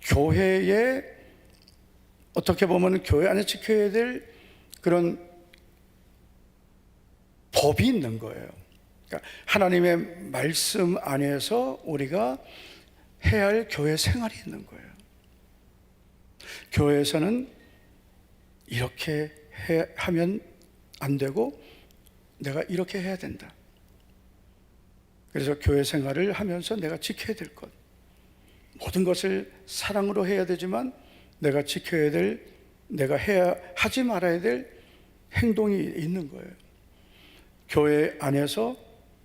교회의, 어떻게 보면 교회 안에 지켜야 될 그런 법이 있는 거예요. 그러니까 하나님의 말씀 안에서 우리가 해야 할 교회 생활이 있는 거예요. 교회에서는 이렇게 하면 안 되고 내가 이렇게 해야 된다. 그래서 교회 생활을 하면서 내가 지켜야 될 것, 모든 것을 사랑으로 해야 되지만 내가 지켜야 될, 내가 하지 말아야 될 행동이 있는 거예요. 교회 안에서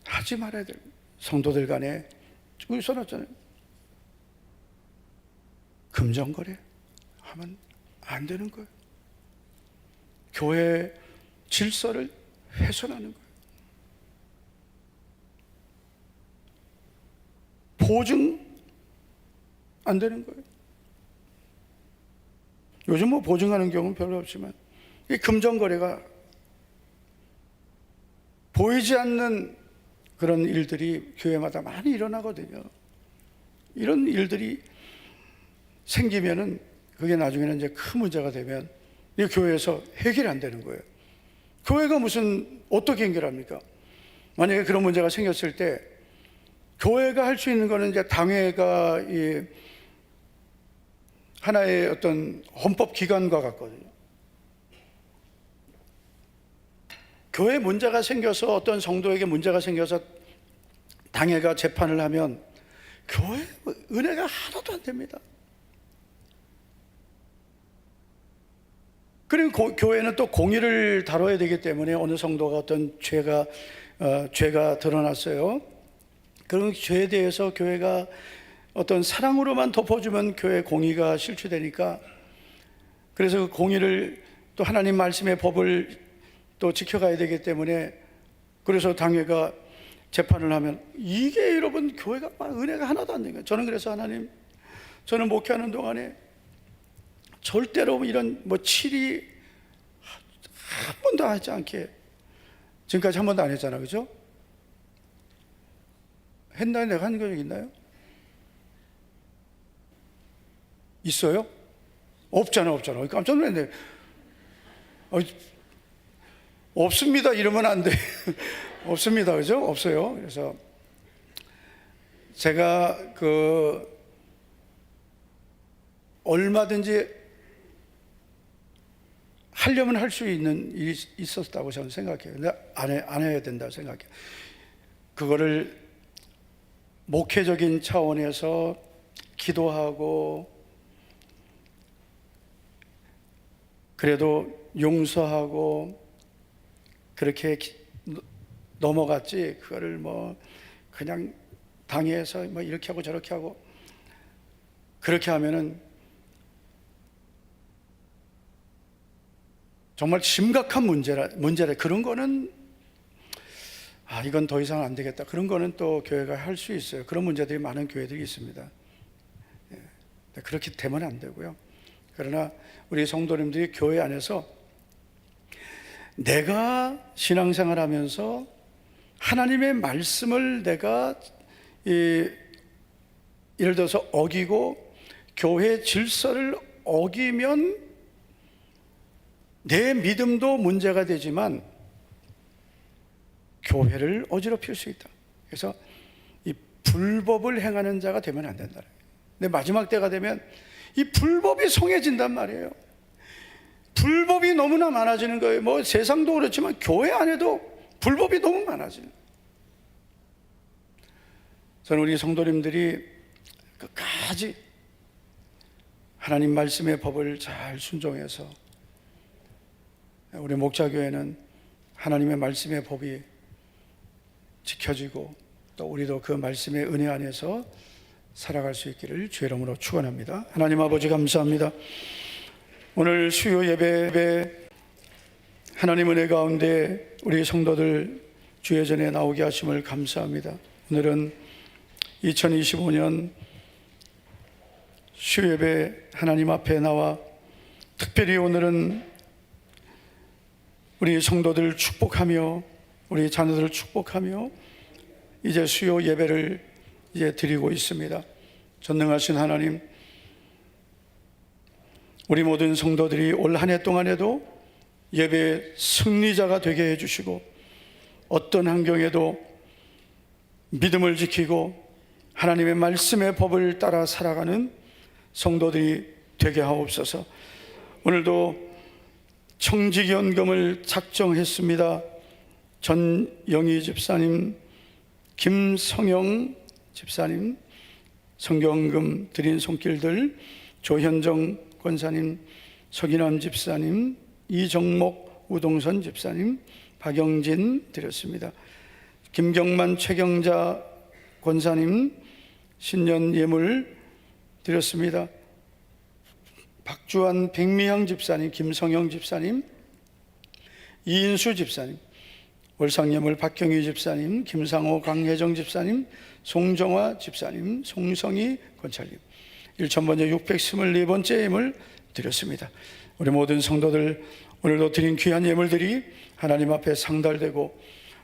하지 말아야 될, 성도들 간에 여기 써놨잖아요. 금전거래 하면 안 되는 거예요. 교회 질서를 훼손하는 거예요. 보증 안 되는 거예요. 요즘 뭐 보증하는 경우는 별로 없지만 이 금전거래가 보이지 않는 그런 일들이 교회마다 많이 일어나거든요. 이런 일들이 생기면은 그게 나중에는 이제 큰 문제가 되면 이 교회에서 해결이 안 되는 거예요. 교회가 어떻게 해결합니까? 만약에 그런 문제가 생겼을 때 교회가 할 수 있는 거는 이제 당회가 이 하나의 어떤 헌법 기관과 같거든요. 교회 문제가 생겨서 어떤 성도에게 문제가 생겨서 당회가 재판을 하면 교회 은혜가 하나도 안 됩니다. 그리고 교회는 또 공의를 다뤄야 되기 때문에 어느 성도가 어떤 죄가 드러났어요. 그런 죄에 대해서 교회가 어떤 사랑으로만 덮어주면 교회 공의가 실추되니까, 그래서 그 공의를 또 하나님 말씀의 법을 또 지켜가야 되기 때문에, 그래서 당회가 재판을 하면 이게 여러분 교회가 은혜가 하나도 안 되는 거예요. 저는 그래서 하나님, 저는 목회하는 동안에 절대로 이런 치리 한 번도 하지 않게, 지금까지 한 번도 안 했잖아, 그죠? 했나요? 내가 한 적 있나요? 있어요? 없잖아. 깜짝 놀랐네. 없습니다 이러면 안 돼. 없습니다, 그죠? 없어요. 그래서 제가 얼마든지 하려면 할 수 있는 일이 있었다고 저는 생각해요. 근데 안 해야 된다고 생각해요. 그거를 목회적인 차원에서 기도하고, 그래도 용서하고 그렇게 넘어갔지, 그거를 그냥 당해서 이렇게 하고 저렇게 하고 그렇게 하면은 정말 심각한 문제라 그런 거는 이건 더 이상 안 되겠다, 그런 거는 또 교회가 할 수 있어요. 그런 문제들이 많은 교회들이 있습니다. 그렇게 되면 안 되고요. 그러나 우리 성도님들이 교회 안에서 내가 신앙생활 하면서 하나님의 말씀을 내가 예를 들어서 어기고 교회 질서를 어기면 내 믿음도 문제가 되지만 교회를 어지럽힐 수 있다. 그래서 이 불법을 행하는 자가 되면 안 된다. 근데 마지막 때가 되면 이 불법이 성해진단 말이에요. 불법이 너무나 많아지는 거예요. 세상도 그렇지만 교회 안에도 불법이 너무 많아지는 거예요. 저는 우리 성도님들이 끝까지 하나님 말씀의 법을 잘 순종해서, 우리 목자교회는 하나님의 말씀의 법이 지켜지고 또 우리도 그 말씀의 은혜 안에서 살아갈 수 있기를 주의 이름으로 축원합니다. 하나님 아버지 감사합니다. 오늘 수요 예배에 하나님 은혜 가운데 우리 성도들 주의 전에 나오게 하심을 감사합니다. 오늘은 2025년 수요 예배 하나님 앞에 나와 특별히 오늘은 우리 성도들을 축복하며 우리 자녀들을 축복하며 이제 수요 예배를 이제 드리고 있습니다. 전능하신 하나님, 우리 모든 성도들이 올 한 해 동안에도 예배의 승리자가 되게 해주시고 어떤 환경에도 믿음을 지키고 하나님의 말씀의 법을 따라 살아가는 성도들이 되게 하옵소서. 오늘도 청직연금을 작정했습니다. 전영희 집사님, 김성영 집사님 성경금 드린 손길들, 조현정과 권사님, 서기남 집사님, 이정목 우동선 집사님, 박영진 드렸습니다. 김경만 최경자 권사님 신년 예물 드렸습니다. 박주환 백미향 집사님, 김성영 집사님, 이인수 집사님, 월상예물 박경희 집사님, 김상호 강혜정 집사님, 송정화 집사님, 송성희 권찰님, 1000번째 624번째 예물 드렸습니다. 우리 모든 성도들 오늘도 드린 귀한 예물들이 하나님 앞에 상달되고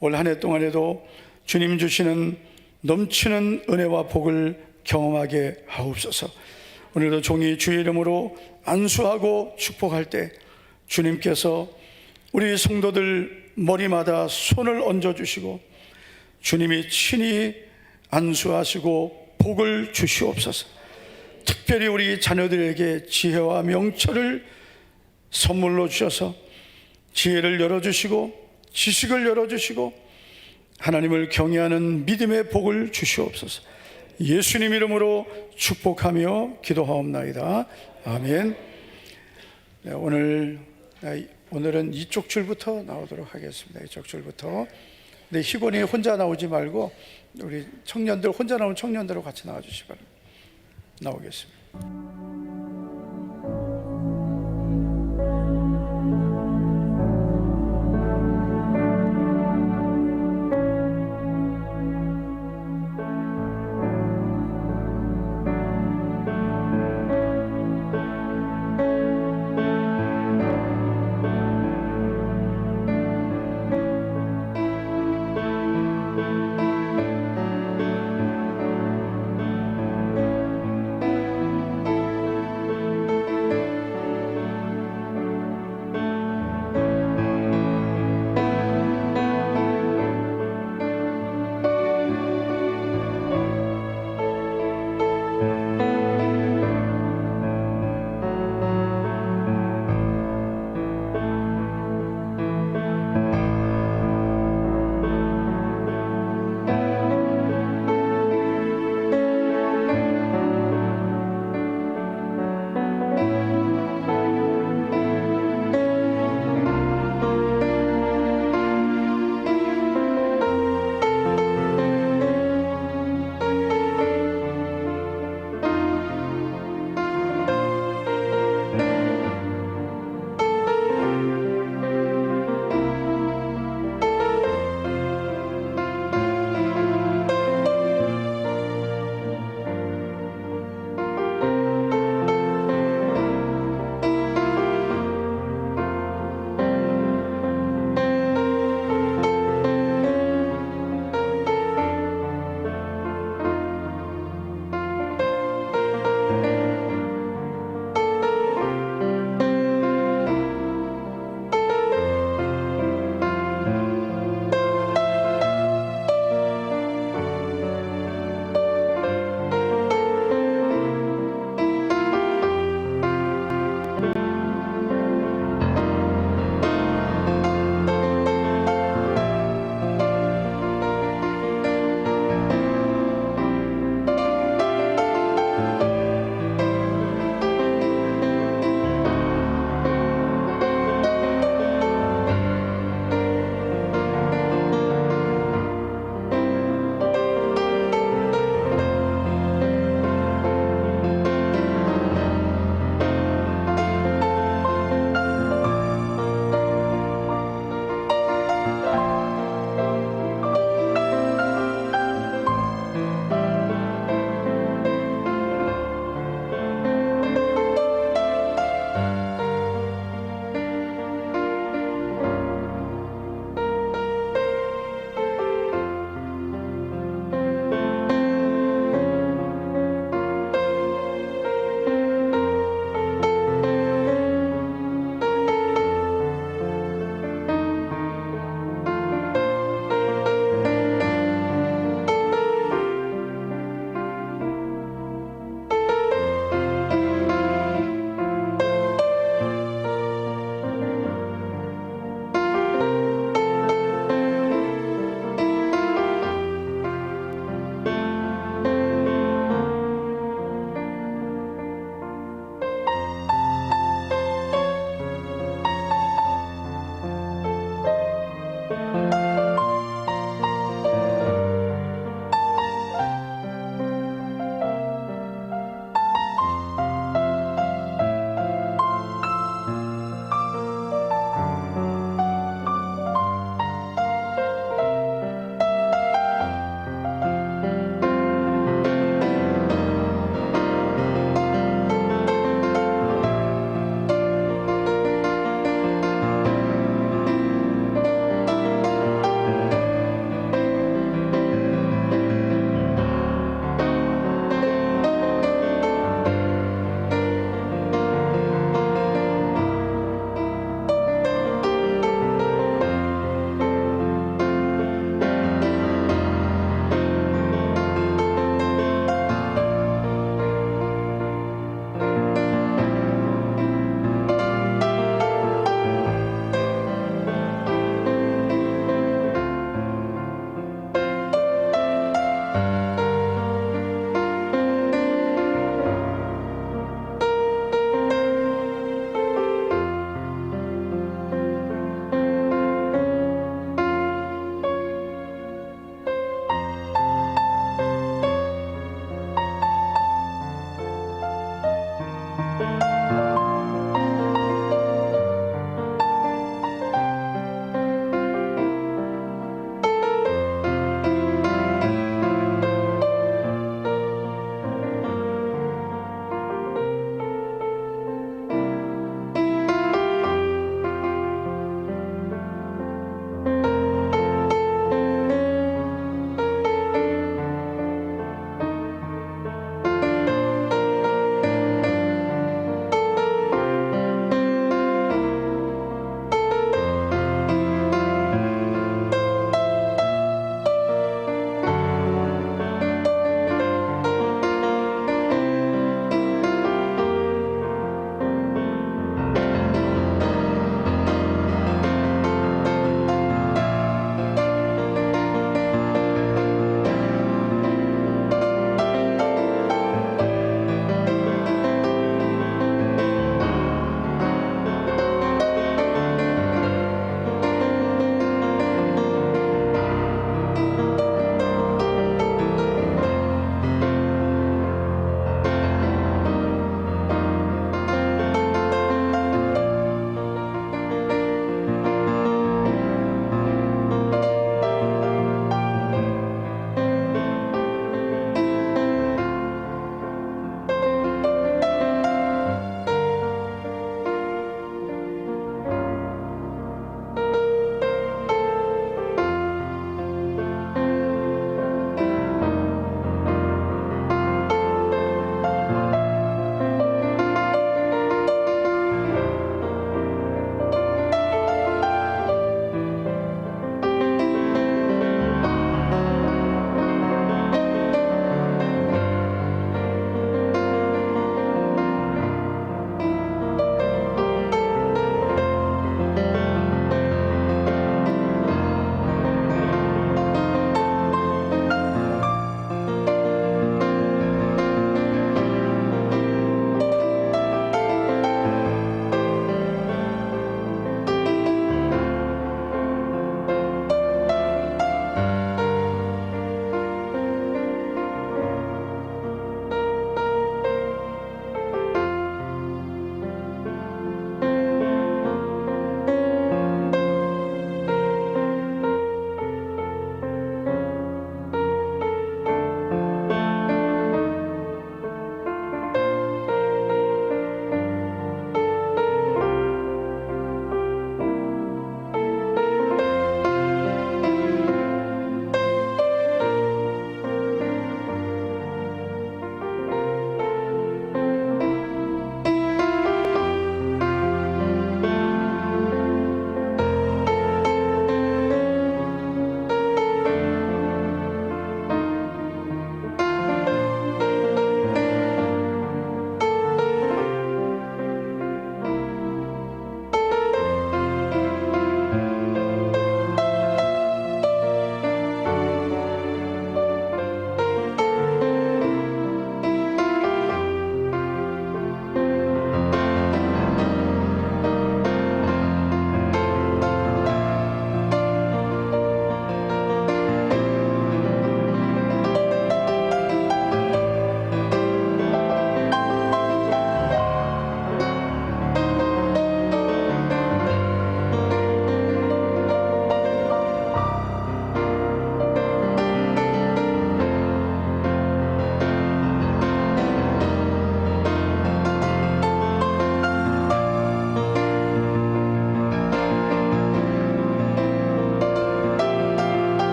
올 한 해 동안에도 주님 주시는 넘치는 은혜와 복을 경험하게 하옵소서. 오늘도 종이 주의 이름으로 안수하고 축복할 때 주님께서 우리 성도들 머리마다 손을 얹어주시고 주님이 친히 안수하시고 복을 주시옵소서. 특별히 우리 자녀들에게 지혜와 명철을 선물로 주셔서 지혜를 열어주시고 지식을 열어주시고 하나님을 경외하는 믿음의 복을 주시옵소서. 예수님 이름으로 축복하며 기도하옵나이다. 아멘. 네, 오늘은 이쪽 줄부터 나오도록 하겠습니다. 이쪽 줄부터. 근데 희곤이 혼자 나오지 말고 우리 청년들, 혼자 나온 청년들하고 같이 나와주시기 바랍니다. 나오겠습니다.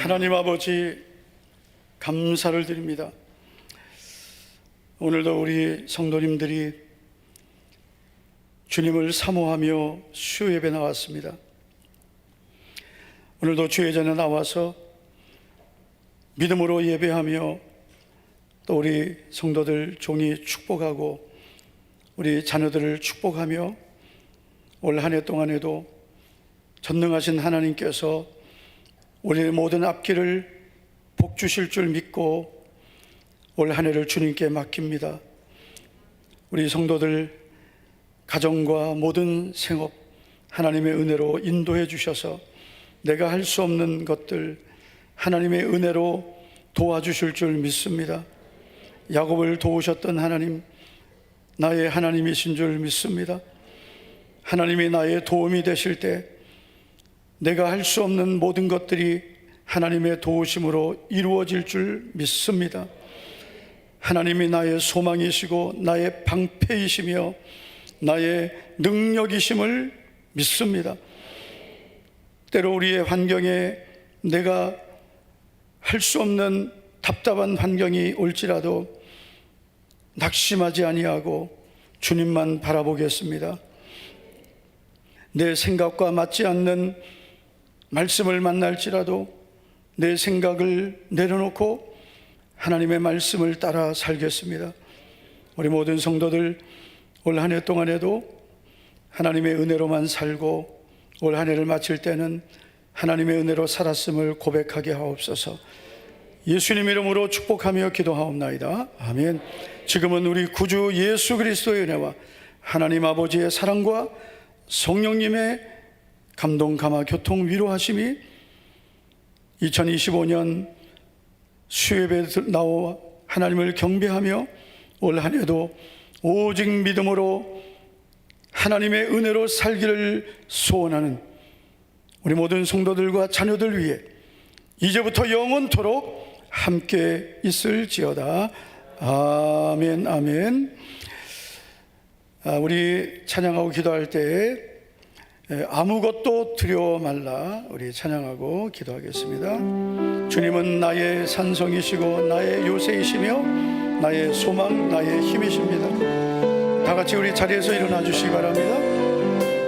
하나님 아버지 감사를 드립니다. 오늘도 우리 성도님들이 주님을 사모하며 수요예배 나왔습니다. 오늘도 주의 전에 나와서 믿음으로 예배하며 또 우리 성도들 종이 축복하고 우리 자녀들을 축복하며 올 한 해 동안에도 전능하신 하나님께서 우리의 모든 앞길을 복 주실 줄 믿고 올 한 해를 주님께 맡깁니다. 우리 성도들 가정과 모든 생업 하나님의 은혜로 인도해 주셔서 내가 할 수 없는 것들 하나님의 은혜로 도와주실 줄 믿습니다. 야곱을 도우셨던 하나님, 나의 하나님이신 줄 믿습니다. 하나님이 나의 도움이 되실 때 내가 할 수 없는 모든 것들이 하나님의 도우심으로 이루어질 줄 믿습니다. 하나님이 나의 소망이시고 나의 방패이시며 나의 능력이심을 믿습니다. 때로 우리의 환경에 내가 할 수 없는 답답한 환경이 올지라도 낙심하지 아니하고 주님만 바라보겠습니다. 내 생각과 맞지 않는 말씀을 만날지라도 내 생각을 내려놓고 하나님의 말씀을 따라 살겠습니다. 우리 모든 성도들 올 한 해 동안에도 하나님의 은혜로만 살고 올 한 해를 마칠 때는 하나님의 은혜로 살았음을 고백하게 하옵소서. 예수님 이름으로 축복하며 기도하옵나이다. 아멘. 지금은 우리 구주 예수 그리스도의 은혜와 하나님 아버지의 사랑과 성령님의 감동, 감화, 교통, 위로하심이 2025년 수요예배에 나와 하나님을 경배하며 올 한 해도 오직 믿음으로 하나님의 은혜로 살기를 소원하는 우리 모든 성도들과 자녀들 위해 이제부터 영원토록 함께 있을지어다. 아멘, 아멘. 우리 찬양하고 기도할 때 아무것도 두려워 말라 우리 찬양하고 기도하겠습니다. 주님은 나의 산성이시고 나의 요새이시며 나의 소망, 나의 힘이십니다. 다 같이 우리 자리에서 일어나 주시기 바랍니다.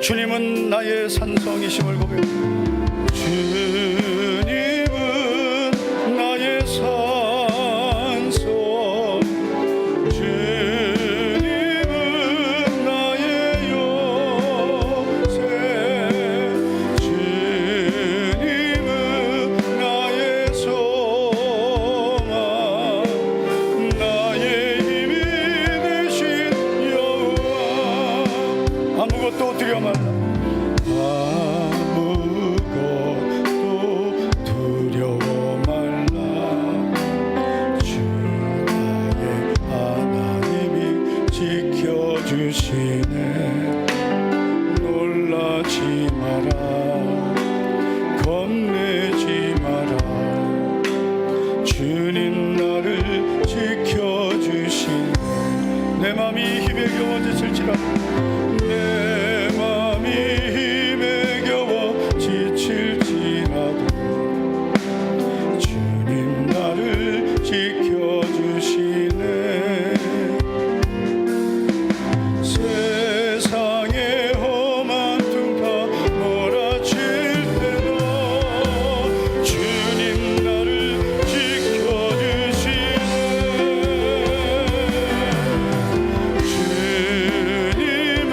주님은 나의 산성이심을 고백합니다. 주님은 나의 산성, 주님은 나의 요새, 주님은 나의 소망, 나의 힘이 되신 여호와. 아무것도 두려워 말라. 놀라지 마라, 겁내지 마라. 주님 나를 지켜주시네. 내 맘이 힘에 겨워졌을지라도, 내 맘이 힘에 겨워 지칠지라도 주님 나를 지켜주시네. 세상의 험한 둥파 몰아칠 때도 주님 나를 지켜주시네. 주님은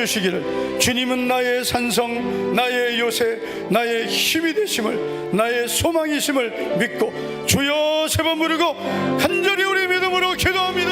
주시기를, 주님은 나의 산성, 나의 요새, 나의 힘이 되심을, 나의 소망이심을 믿고 주여 세 번 부르고 간절히 우리 믿음으로 기도합니다.